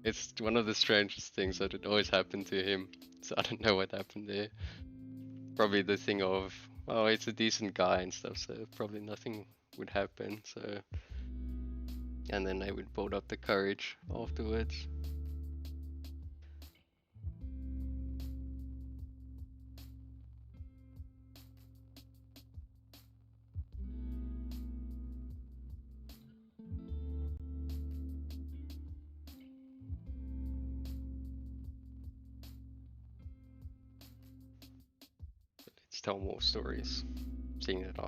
It's one of the strangest things that it always happened to him. So I don't know what happened there. Probably the thing of, oh, it's a decent guy and stuff, so probably nothing would happen. So, and then they would build up the courage afterwards. Let's tell more stories. Seeing that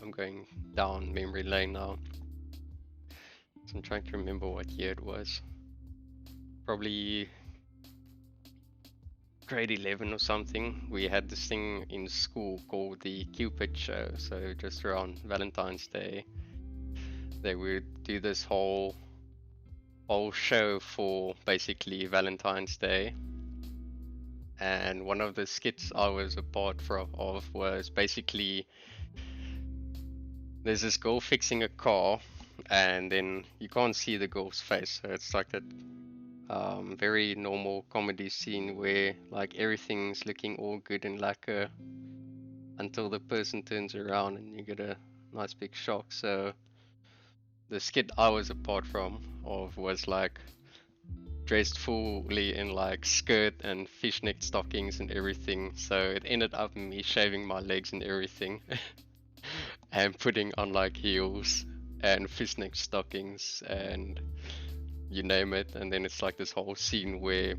I'm going down memory lane now. So I'm trying to remember what year it was. Probably grade 11 or something. We had this thing in school called the Cupid show. So just around Valentine's Day, they would do this whole show for basically Valentine's Day. And one of the skits I was a part of was basically there's this girl fixing a car, and then you can't see the girl's face, so it's like that very normal comedy scene where like everything's looking all good and lacquer until the person turns around and you get a nice big shock. So the skit I was a part of was like dressed fully in like skirt and fishnet stockings and everything, so it ended up me shaving my legs and everything and putting on like heels and fishnet stockings and you name it. And then it's like this whole scene where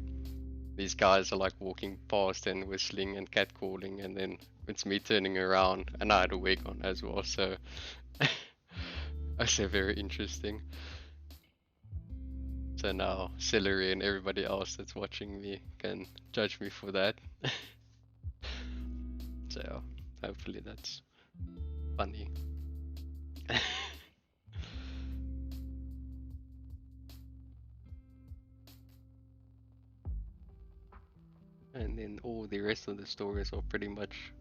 these guys are like walking past and whistling and catcalling, and then it's me turning around and I had a wig on as well, so I say very interesting. So now Celery and everybody else that's watching me can judge me for that. So hopefully that's funny. And then all the rest of the stories are pretty much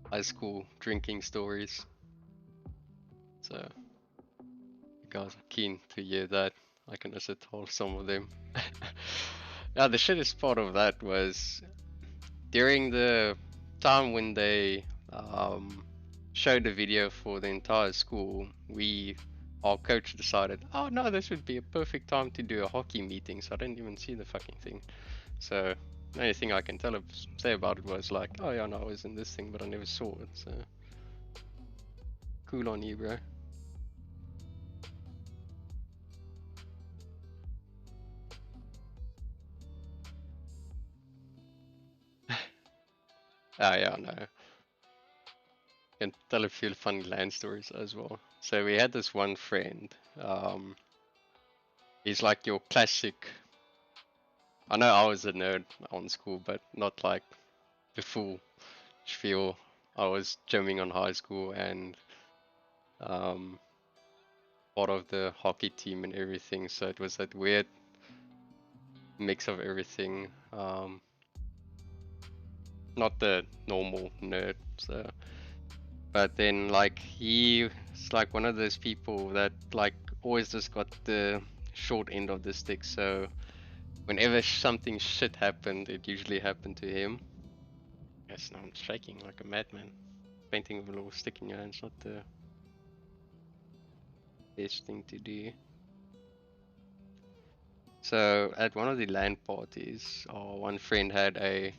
high school drinking stories. So you guys are keen to hear that. I can also tell some of them. Now the shittest part of that was during the time when they showed the video for the entire school, our coach decided, oh no, this would be a perfect time to do a hockey meeting, so I didn't even see the fucking thing. So the only thing I can say about it was like, oh yeah, no, I was in this thing, but I never saw it, so cool on you, bro. Ah yeah, no. Can tell a few funny land stories as well. So we had this one friend. He's like your classic. I know I was a nerd on school, but not like the full spiel. I was gymming on high school and part of the hockey team and everything. So it was that weird mix of everything. Not the normal nerd. So, but then like he's like one of those people that like always just got the short end of the stick. So whenever something shit happened, it usually happened to him. Yes, now I'm shaking like a madman. Painting with a little stick in your hand's not the best thing to do. So at one of the LAN parties, one friend had a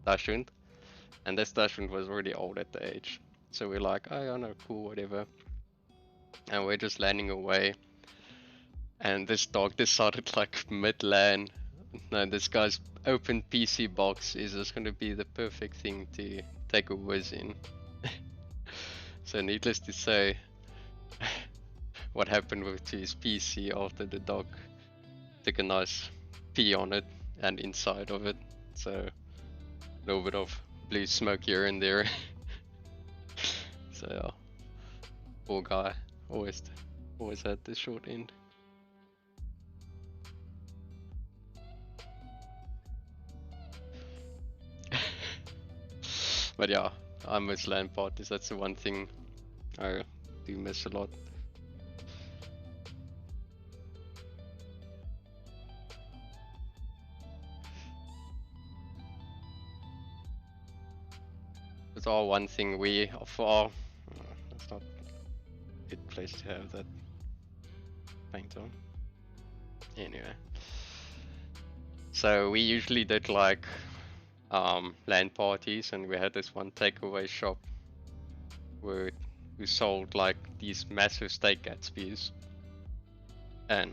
Dashund, and this Dashund was already old at the age. So we're like, oh yeah, no, cool, whatever. And we're just landing away. And this dog decided like mid-LAN, no, this guy's open PC box is just going to be the perfect thing to take a whiz in. So needless to say, what happened to his PC after the dog took a nice pee on it and inside of it. So a little bit of blue smoke here and there. So yeah, poor guy, always had the short end. But yeah, I miss LAN parties. That's the one thing I do miss a lot. It's all one thing we for. That's not a good place to have that paint on. Anyway, so we usually did like LAN parties, and we had this one takeaway shop where we sold like these massive steak Gatsby's. And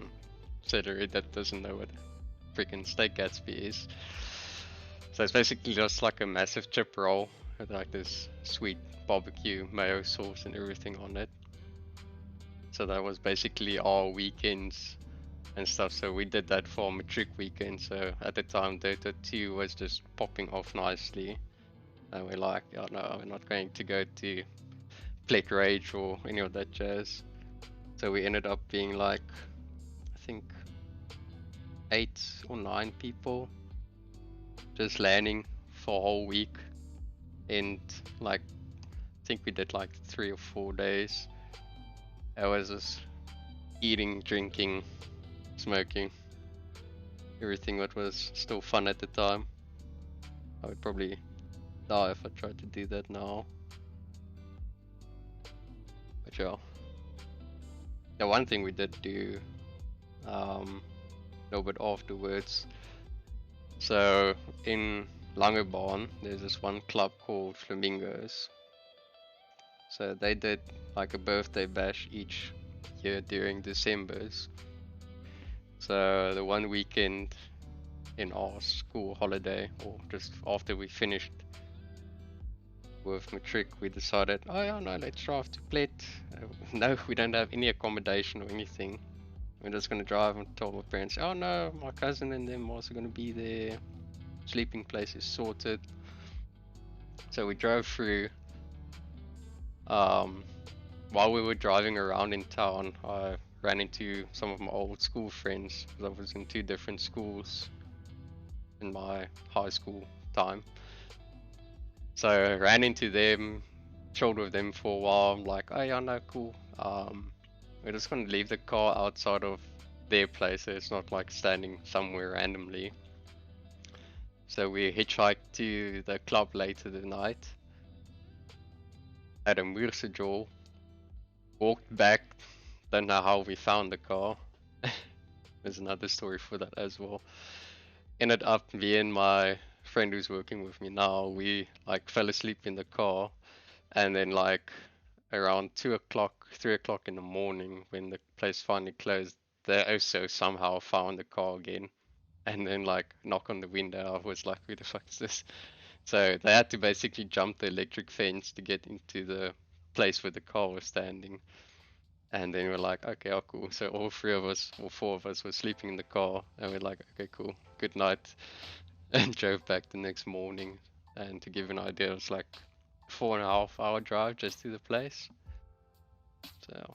Cedric that doesn't know what freaking steak Gatsby is. So it's basically just like a massive chip roll with like this sweet barbecue mayo sauce and everything on it. So that was basically our weekends and stuff. So we did that for matric weekend. So at the time Dota 2 was just popping off nicely. And we're like, oh no, we're not going to go to Plate Rage or any of that jazz. So we ended up being like, I think 8 or 9 people just landing for a whole week. And like, I think we did like 3 or 4 days. I was just eating, drinking, smoking, everything that was still fun at the time. I would probably die if I tried to do that now. But yeah. The one thing we did do a little bit afterwards. So in Langebaan, there's this one club called Flamingos. So they did like a birthday bash each year during Decembers. So the one weekend in our school holiday, or just after we finished with matric, we decided, oh yeah, no, let's drive to Plet. No, we don't have any accommodation or anything. We're just gonna drive and tell my parents, oh no, my cousin and them also gonna be there. Sleeping place is sorted. So we drove through. While we were driving around in town, I ran into some of my old school friends. I was in 2 different schools in my high school time. So I ran into them, chilled with them for a while. I'm like, oh yeah, no, cool. We're just gonna leave the car outside of their place. So it's not like standing somewhere randomly. So we hitchhiked to the club later the night. Had a Muurse walked back. Don't know how we found the car. There's another story for that as well. Ended up, me and my friend who's working with me now, we like fell asleep in the car, and then like around 2 o'clock, 3 o'clock in the morning when the place finally closed, they also somehow found the car again. And then like knock on the window, I was like, who the fuck is this? So they had to basically jump the electric fence to get into the place where the car was standing. And then we're like, okay, oh, cool. So all 3 of us, or 4 of us, were sleeping in the car, and we're like, okay, cool, good night, and drove back the next morning. And to give an idea, it was like 4.5 hour drive just to the place. So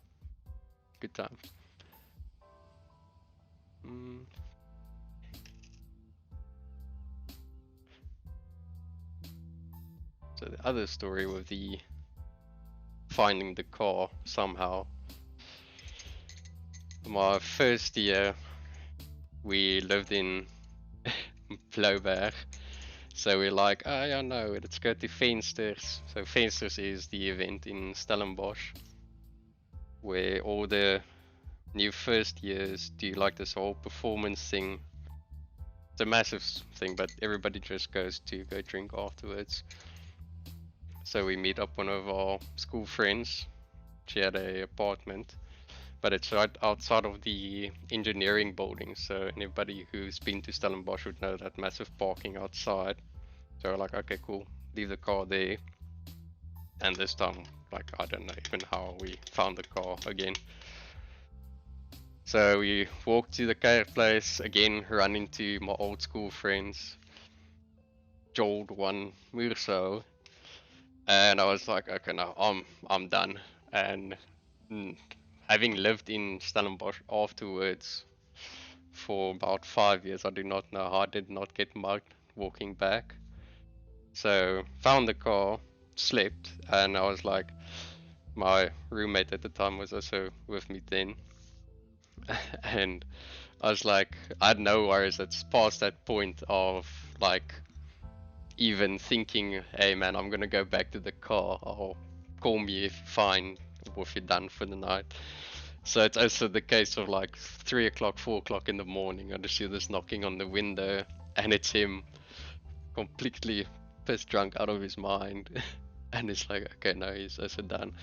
good time. So the other story with the finding the car somehow. My first year, we lived in Plouberg. So we're like, oh yeah, no, let's go to Vensters. So Vensters is the event in Stellenbosch where all the new first years do like this whole performance thing. It's a massive thing, but everybody just goes to go drink afterwards. So we meet up one of our school friends. She had an apartment, but it's right outside of the engineering building. So anybody who's been to Stellenbosch would know that massive parking outside. So we're like, okay, cool, leave the car there. And this time, like, I don't know even how we found the car again. So we walked to the car place again, run into my old school friends, Joel one Murso, and I was like, okay, now I'm done. And having lived in Stellenbosch afterwards for about 5 years, I do not know how I did not get mugged walking back. So found the car, slept, and I was like, my roommate at the time was also with me then. And I was like, I had no worries. It's past that point of like even thinking, hey man, I'm gonna go back to the car, or call me if fine, or if you're done for the night. So it's also the case of like 3 o'clock, 4 o'clock in the morning, I just hear this knocking on the window, and it's him, completely pissed drunk out of his mind. And it's like, okay, no, he's also done.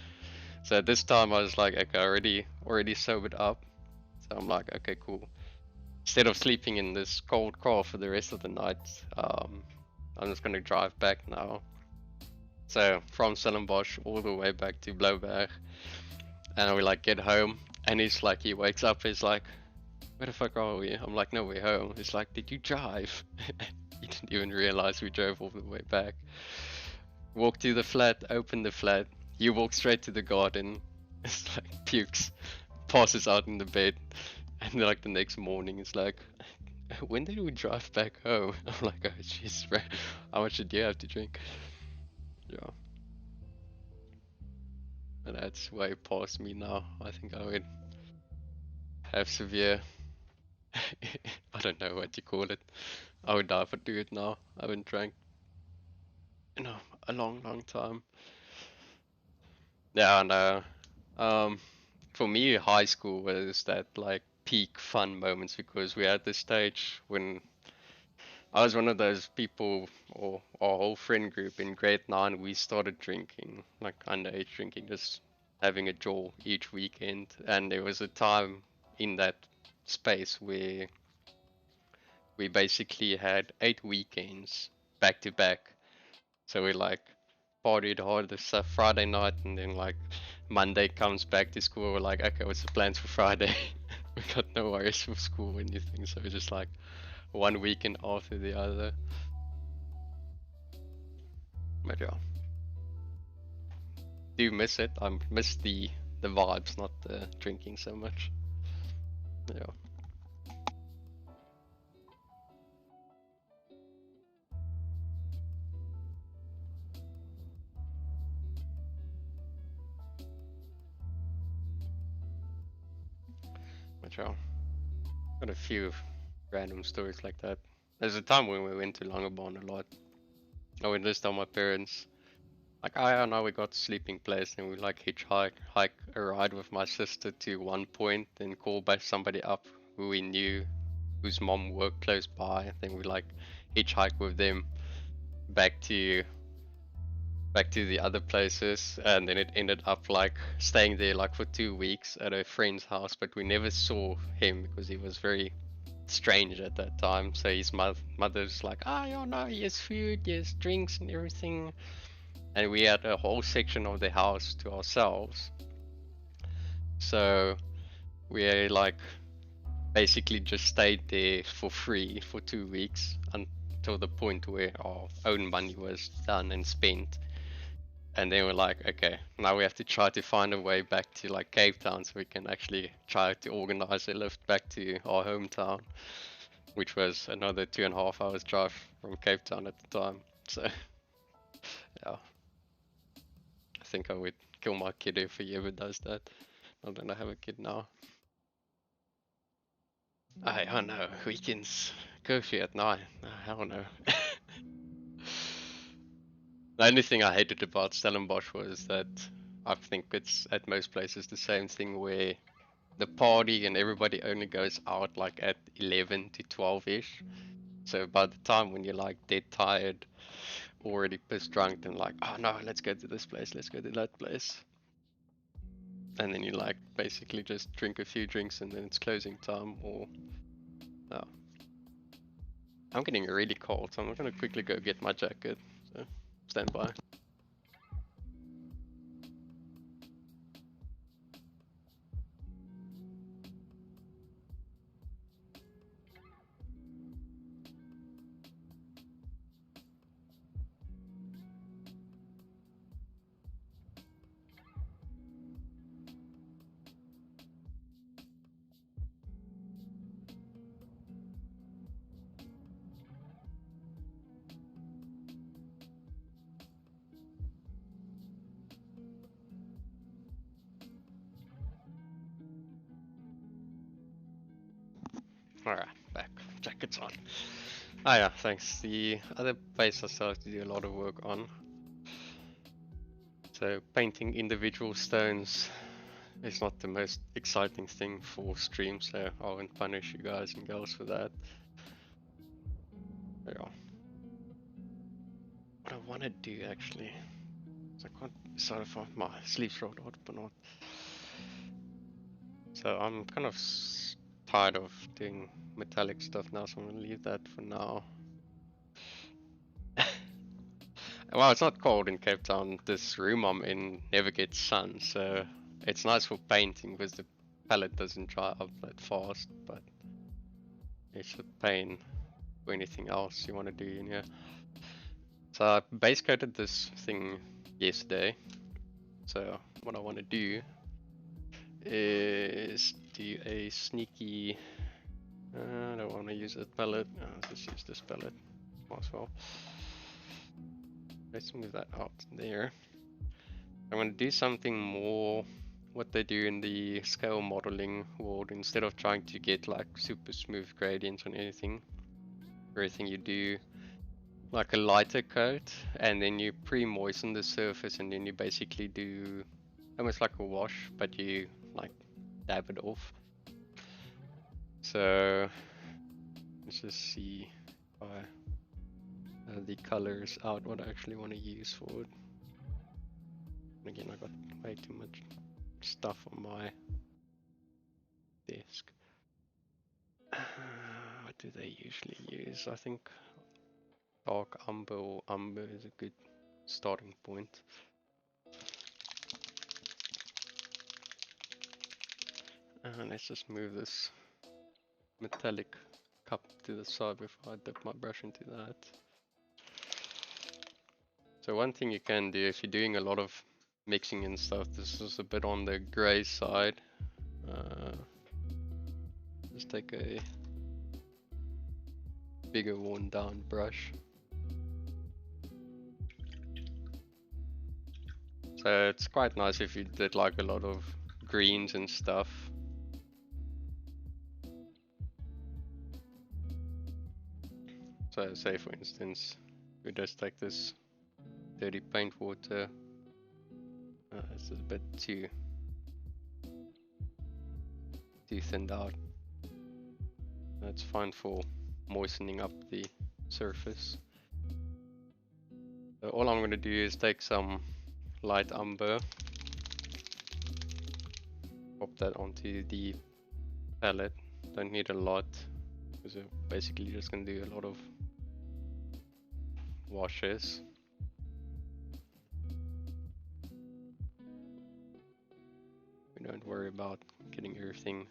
So at this time I was like, okay, already sobered up. So I'm like, okay, cool. Instead of sleeping in this cold car for the rest of the night, I'm just gonna drive back now. So from Stellenbosch all the way back to Blauberg, and we like get home, and he's like, he wakes up, he's like, where the fuck are we? I'm like, no, we're home. He's like, did you drive? He didn't even realize we drove all the way back. Walk to the flat, open the flat. You walk straight to the garden. It's like pukes, passes out in the bed, and then like the next morning, it's like, when did we drive back home? I'm like, oh jeez, bro, how much did you have to drink? Yeah, and that's way past me now. I think I would have severe, I don't know what you call it. I would die for do it now. I haven't drank in a long time. Yeah, and for me, high school was that like peak fun moments because we had this stage when I was one of those people, or our whole friend group in grade 9, we started drinking, like underage drinking, just having a jaw each weekend. And there was a time in that space where we basically had 8 weekends back to back. So we like partied hard this Friday night, and then like Monday comes back to school. We're like, okay, what's the plans for Friday? We got no worries for school or anything, so we're just like one weekend after the other. But yeah, do miss it. I miss the vibes, not the drinking so much. Yeah, but yeah, got a few random stories like that. There's a time when we went to Langebaan a lot. I would just tell my parents, like, I don't know, we got a sleeping place, and we like hike a ride with my sister to one point, then call back somebody up who we knew, whose mom worked close by. Then we like hitchhike with them back to the other places, and then it ended up like staying there like for 2 weeks at a friend's house, but we never saw him because he was very strange at that time. So his mother's like, ah, you know, he has food, he has drinks and everything, and we had a whole section of the house to ourselves. So we like basically just stayed there for free for 2 weeks until the point where our own money was done and spent. And then we're like, okay, now we have to try to find a way back to like Cape Town so we can actually try to organize a lift back to our hometown, which was another 2.5 hours drive from Cape Town at the time. So yeah, I think I would kill my kid if he ever does that. Not that I have a kid now. I don't know, weekends, curfew at night, I don't know. The only thing I hated about Stellenbosch was that I think it's at most places the same thing where the party and everybody only goes out like at 11 to 12-ish. So by the time when you're like dead tired, already pissed drunk, and like, oh no, let's go to this place, let's go to that place. And then you like basically just drink a few drinks and then it's closing time, or no. I'm getting really cold, so I'm gonna quickly go get my jacket. So stand by. Alright, back. Jacket's on. Ah yeah, thanks. The other base I still have to do a lot of work on. So painting individual stones is not the most exciting thing for stream, so I won't punish you guys and girls for that. Yeah. What I want to do actually, I can't decide if my sleeves rolled out or not. So I'm kind of tired of doing metallic stuff now, so I'm gonna leave that for now. Well, it's not cold in Cape Town. This room I'm in never gets sun, so it's nice for painting because the palette doesn't dry up that fast, but it's a pain for anything else you want to do in here. So I base coated this thing yesterday. So what I want to do is do a sneaky. I don't want to use that palette. I'll just use this palette as well. Let's move that out there. I'm going to do something more what they do in the scale modeling world. Instead of trying to get like super smooth gradients on anything you do like a lighter coat, and then you pre-moisten the surface, and then you basically do almost like a wash, but you like dab it off. So let's just see if I the colors out what I actually want to use for it. Again, I got way too much stuff on my desk. What do they usually use? I think dark umber or umber is a good starting point. And let's just move this metallic cup to the side before I dip my brush into that. So one thing you can do if you're doing a lot of mixing and stuff, this is a bit on the grey side. Just take a bigger worn down brush. So it's quite nice if you did like a lot of greens and stuff. So say for instance, we just take this dirty paint water. This is a bit too thinned out. That's fine for moistening up the surface. So all I'm going to do is take some light umber, pop that onto the palette. Don't need a lot, because we're basically just going to do a lot of washes. We don't worry about getting everything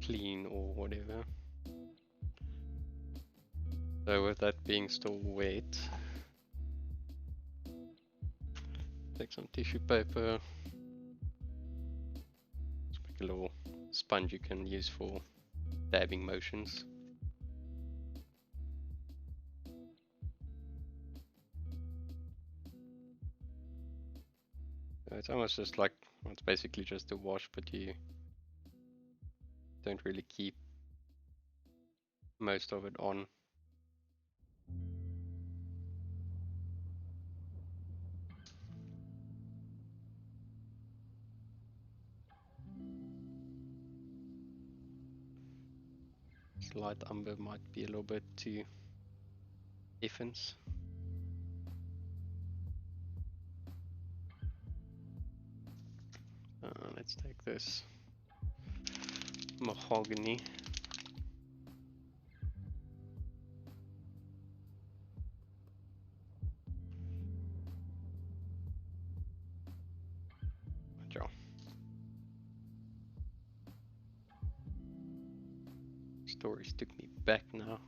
clean or whatever. So with that being still wet, take some tissue paper, just make a little sponge you can use for dabbing motions. It's almost just like, well, it's basically just a wash, but you don't really keep most of it on. This light umber might be a little bit too effins. Let's take this mahogany. Stories took me back now.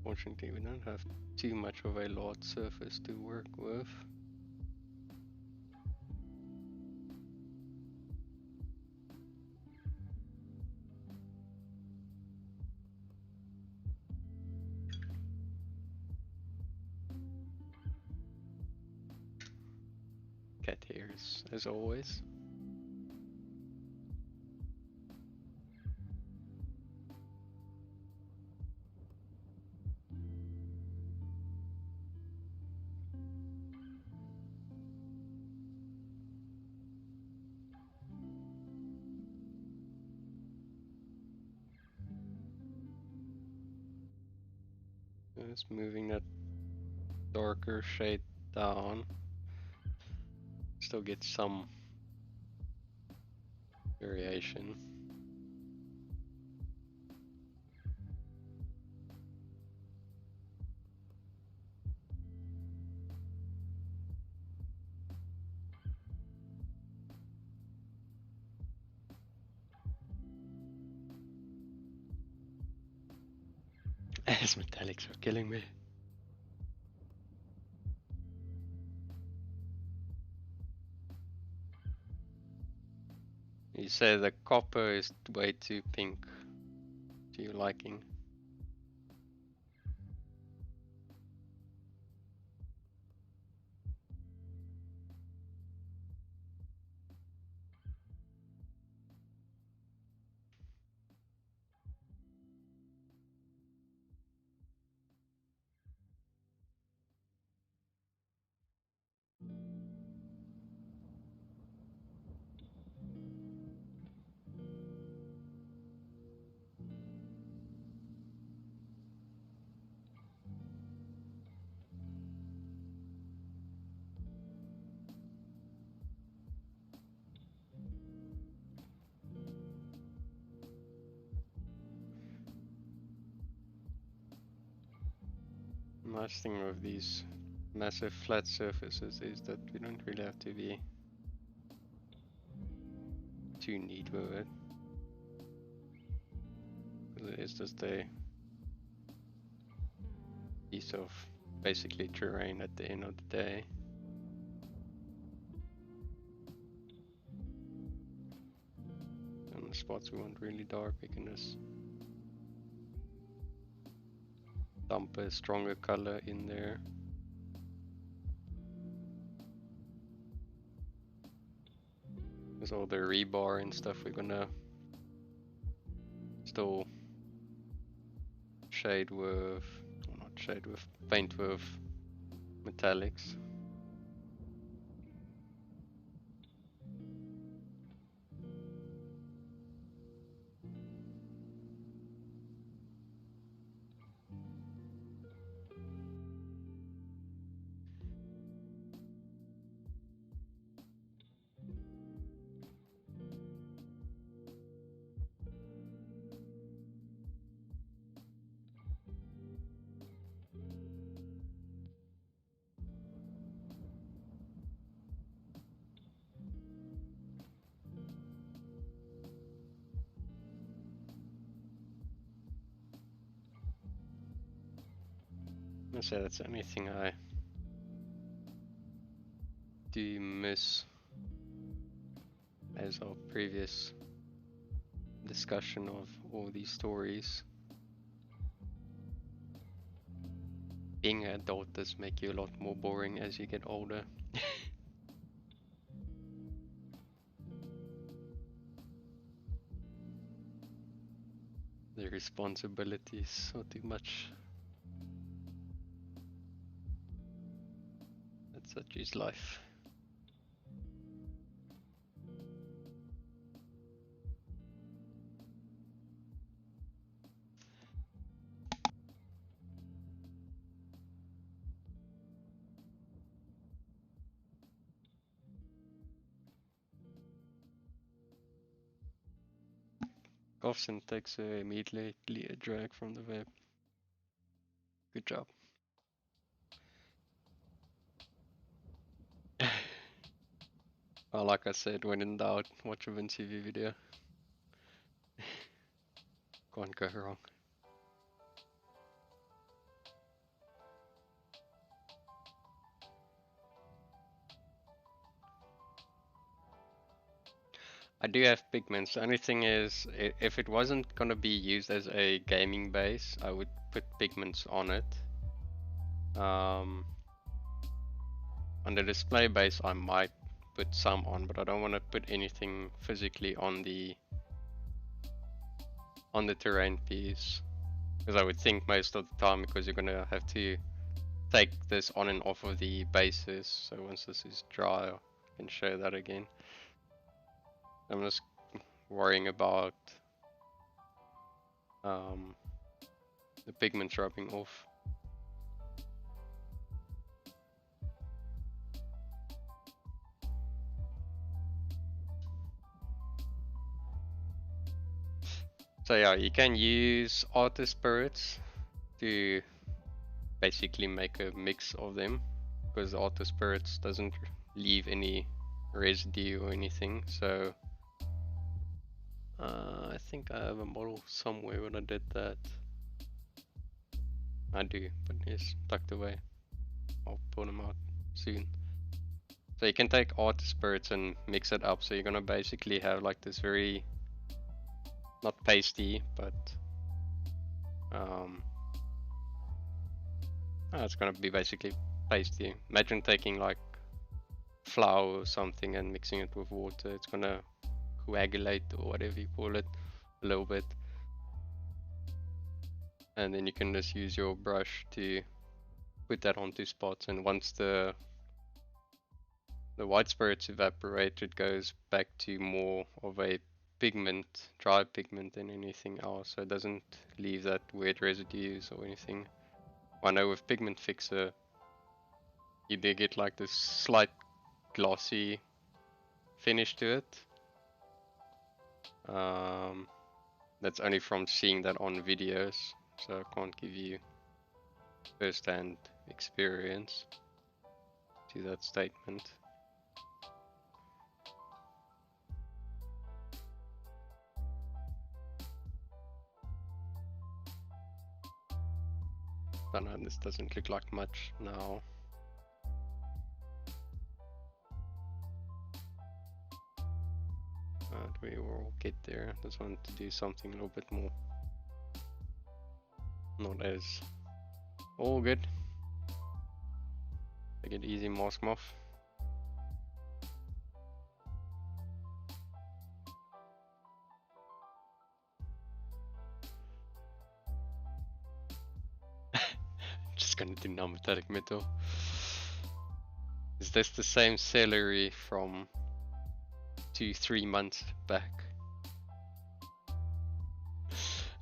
Fortunately, we don't have too much of a large surface to work with. Cat hairs, as always. Just moving that darker shade down. Still get some variation. These metallics are killing me. You say the copper is way too pink to your liking. Nice thing with these massive flat surfaces is that we don't really have to be too neat with it. It's just a piece of basically terrain at the end of the day. And the spots we want really dark, we can just dump a stronger color in there. There's all the rebar and stuff we're gonna still shade with, or not shade with, paint with metallics. I say that's the only thing I do miss as our previous discussion of all these stories. Being an adult does make you a lot more boring as you get older. The responsibilities are too much. That's such is life. Golfson takes immediately a drag from the web. Good job. Well, like I said, when in doubt, watch a Vince TV video. Can't go wrong. I do have pigments. The only thing is, if it wasn't gonna be used as a gaming base, I would put pigments on it. On the display base, I might put some on, but I don't want to put anything physically on the terrain piece, because I would think most of the time, because you're gonna have to take this on and off of the bases. So once this is dry, I can show that again. I'm just worrying about the pigments rubbing off. So yeah, you can use artist spirits to basically make a mix of them, because artist spirits doesn't leave any residue or anything. So I think I have a model somewhere when I did that. I do, but it's tucked away. I'll pull them out soon. So you can take artist spirits and mix it up. So you're gonna basically have like this very, not pasty, but it's gonna be basically pasty. Imagine taking like flour or something and mixing it with water. It's gonna coagulate, or whatever you call it, a little bit. And then you can just use your brush to put that onto spots, and once the white spirits evaporate, it goes back to more of a pigment, dry pigment, than anything else, so it doesn't leave that weird residues or anything. I know with pigment fixer you do get like this slight glossy finish to it. That's only from seeing that on videos, so I can't give you first-hand experience to that statement. But no, this doesn't look like much now. But we will get there. Just want to do something a little bit more, not as all good. Take it easy, mask off. Just gonna do non-metallic metal. Is this the same celery from 2-3 months back?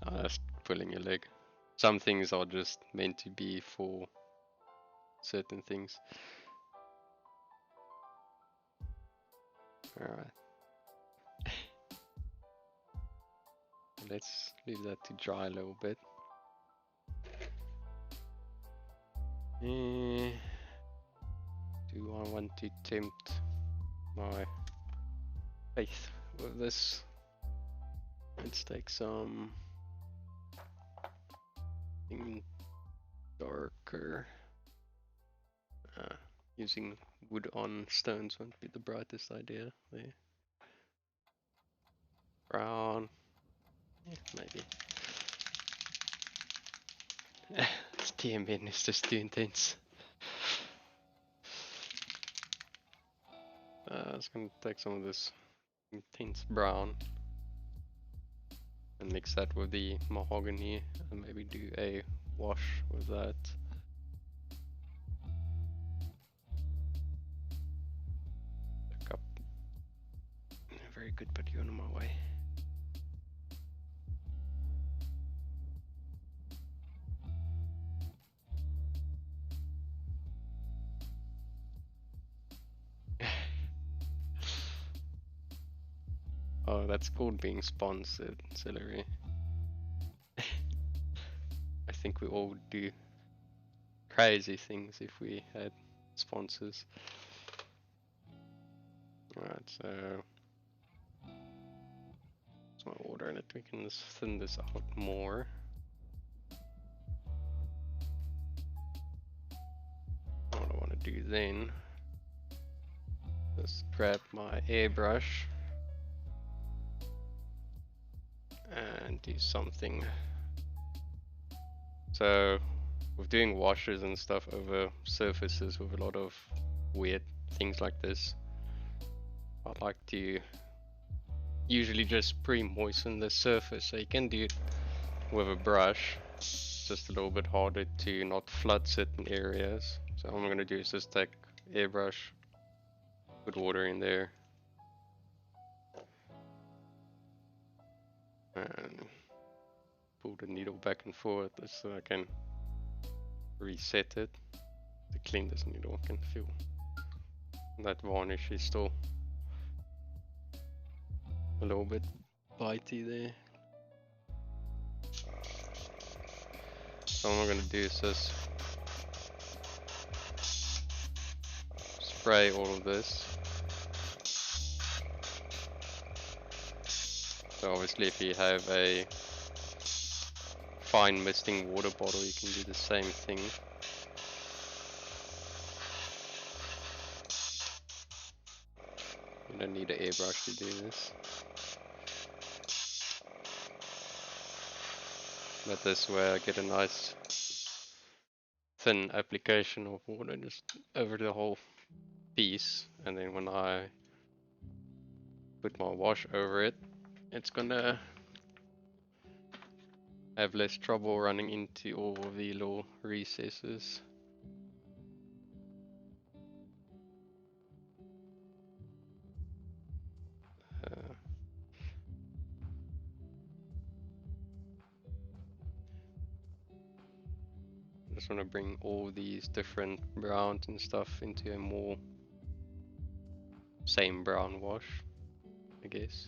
That's pulling your leg. Some things are just meant to be for certain things. Alright. Let's leave that to dry a little bit. Do I want to tempt my faith with this? Let's take some darker. Using wood on stones won't be the brightest idea there. Brown, yeah, maybe. This TMN is just too intense. I was gonna take some of this intense brown and mix that with the mahogany and maybe do a wash with that. Look up. Very good, but you're on my way. Oh, that's called being sponsored, celery. I think we all would do crazy things if we had sponsors. Alright, so that's my order, and we can just thin this out more. What I want to do then, just grab my airbrush and do something. So with doing washes and stuff over surfaces with a lot of weird things like this, I'd like to usually just pre-moisten the surface, so you can do it with a brush. It's just a little bit harder to not flood certain areas. So all I'm gonna do is just take airbrush, put water in there, and pull the needle back and forth so I can reset it to clean this needle. I can feel that varnish is still a little bit bitey there. So what I'm gonna do is just spray all of this. So obviously if you have a fine misting water bottle, you can do the same thing. You don't need an airbrush to do this. But this way I get a nice thin application of water just over the whole piece, and then when I put my wash over it, it's gonna have less trouble running into all of the little recesses. Uh, I just want to bring all these different browns and stuff into a more same brown wash, I guess.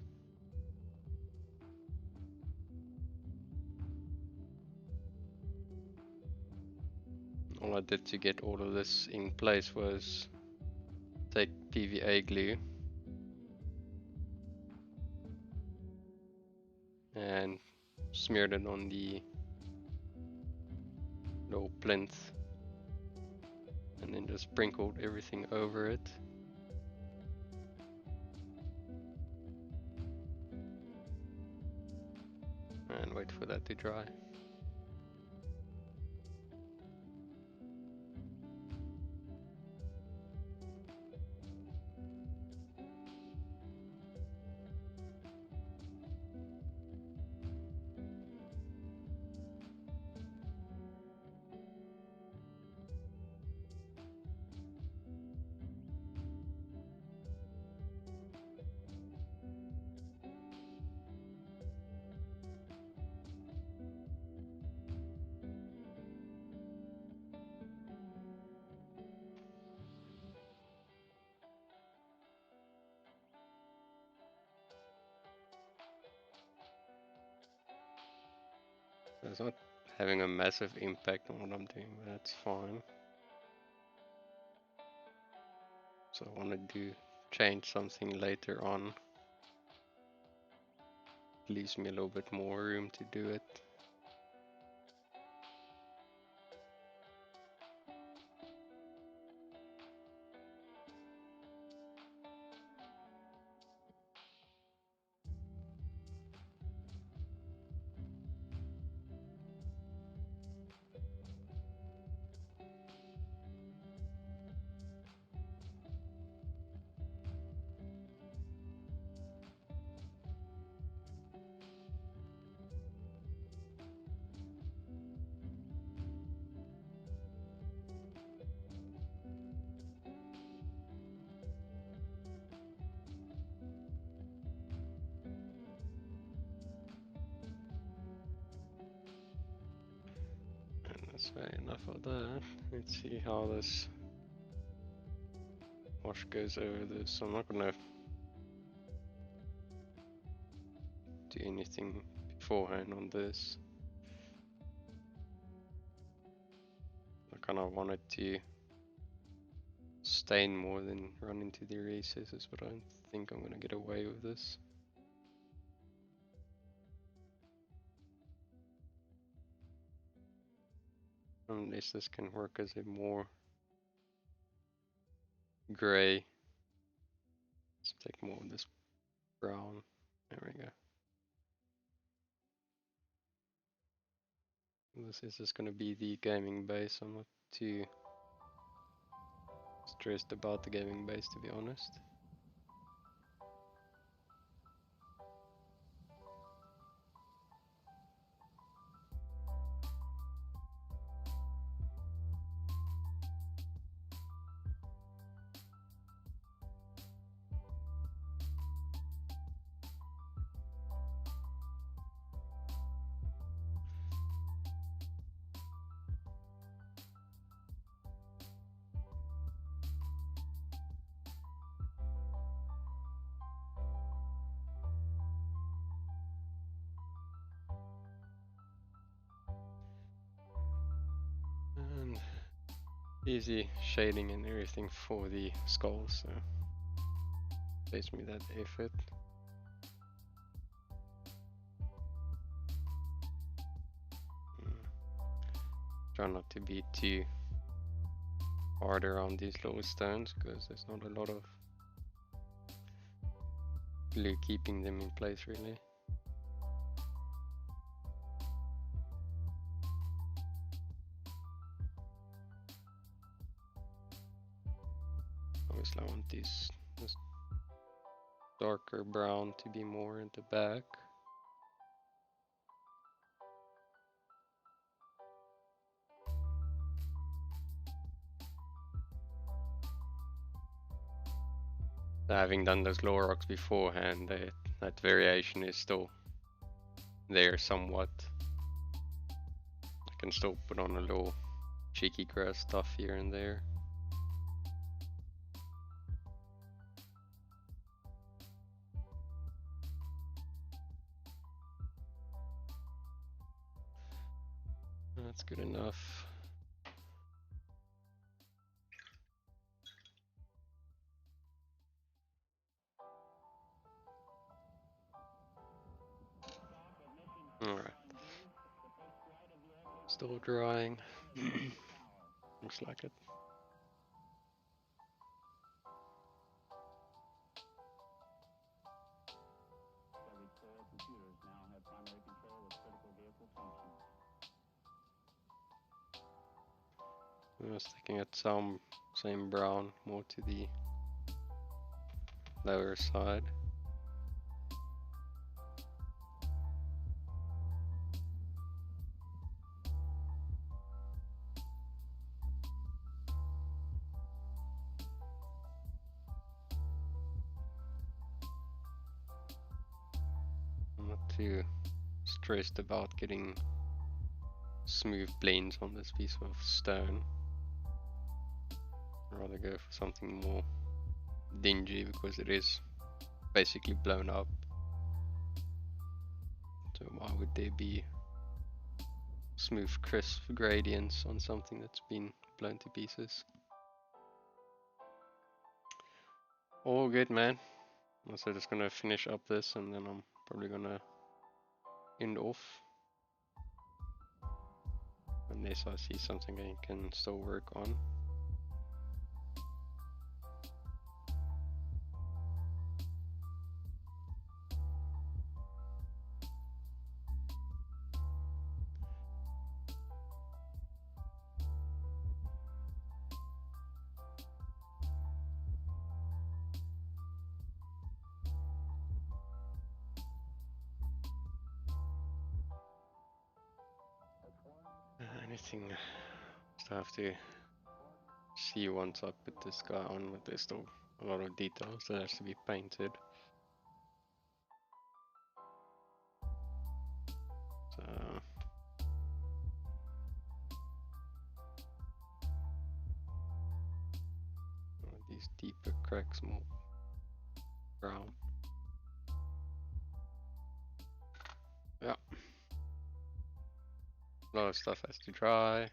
All I did to get all of this in place was take PVA glue and smeared it on the little plinth, and then just sprinkled everything over it. And wait for that to dry. So it's not having a massive impact on what I'm doing, but that's fine. So I want to do change something later on. Leaves me a little bit more room to do it. And that's enough of that. Let's see how this wash goes over this. So I'm not gonna do anything beforehand on this. I kind of wanted to stain more than run into the recesses, but I don't think I'm gonna get away with this. Unless this can work as a more gray. Let's take more of this brown. There we go. This is just gonna be the gaming base. I'm not too stressed about the gaming base, to be honest. And easy shading and everything for the skulls, so saves me that effort. Try not to be too hard around these lower stones because there's not a lot of glue keeping them in place really. Obviously I want this darker brown to be more in the back. Having done those lower rocks beforehand, that variation is still there somewhat. I can still put on a little cheeky grass stuff here and there. That's good enough. Alright. Still drying. Looks like it. I was thinking at some same brown, more to the lower side. I'm not too stressed about getting smooth blends on this piece of stone. I'd rather go for something more dingy because it is basically blown up. So why would there be smooth, crisp gradients on something that's been blown to pieces? All good, man. I'm also just gonna finish up this and then I'm probably gonna end off. Unless I see something I can still work on. Anything, just have to see once I put this guy on, but there's still a lot of details that has to be painted. So these deeper cracks more brown. Yeah. A lot of stuff has to dry.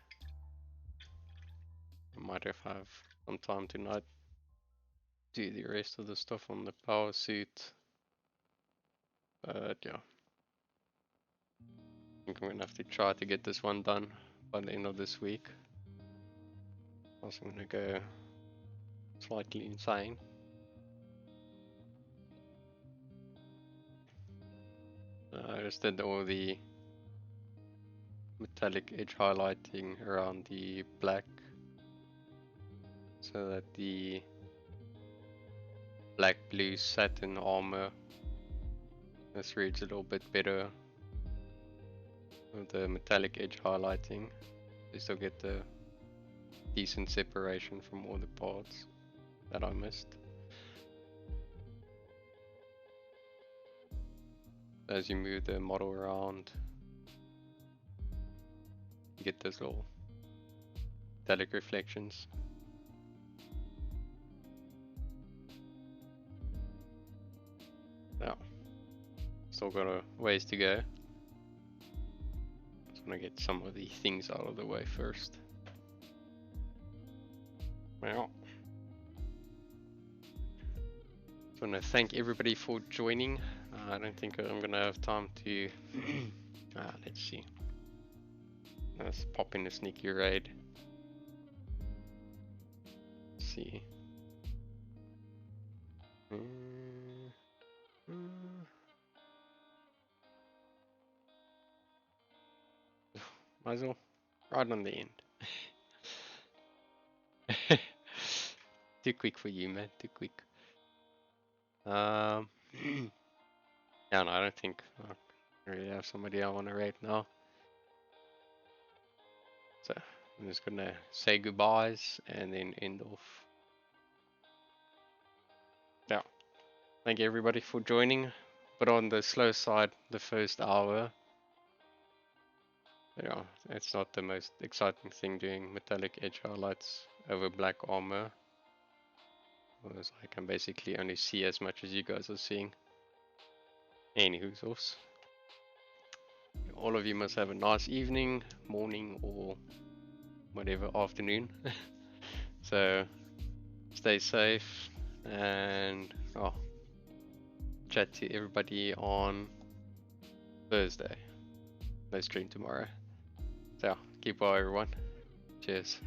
I might have some time to not do the rest of the stuff on the power suit. But yeah. I think I'm gonna have to try to get this one done by the end of this week. Else I'm gonna go slightly insane. I just did all the metallic edge highlighting around the black so that the black blue satin armor this reads a little bit better with the metallic edge highlighting. You still get the decent separation from all the parts that I missed. As you move the model around, you get those little metallic reflections. Now, still got a ways to go. Just want to get some of the things out of the way first. Well, just want to thank everybody for joining. I don't think I'm gonna have time to. Let's see. Let's pop in a sneaky raid. Let's see. Might as well. Right on the end. Too quick for you, man. Too quick. Yeah, no, I don't think I really have somebody I want to rate now. So I'm just gonna say goodbyes and then end off. Yeah. Thank you everybody for joining. But on the slow side, the first hour. Yeah, it's not the most exciting thing doing metallic edge highlights over black armor. Because I can basically only see as much as you guys are seeing. Anywho's else. All of you must have a nice evening, morning, or whatever afternoon. So stay safe and chat to everybody on Thursday. No stream tomorrow. So keep well everyone. Cheers.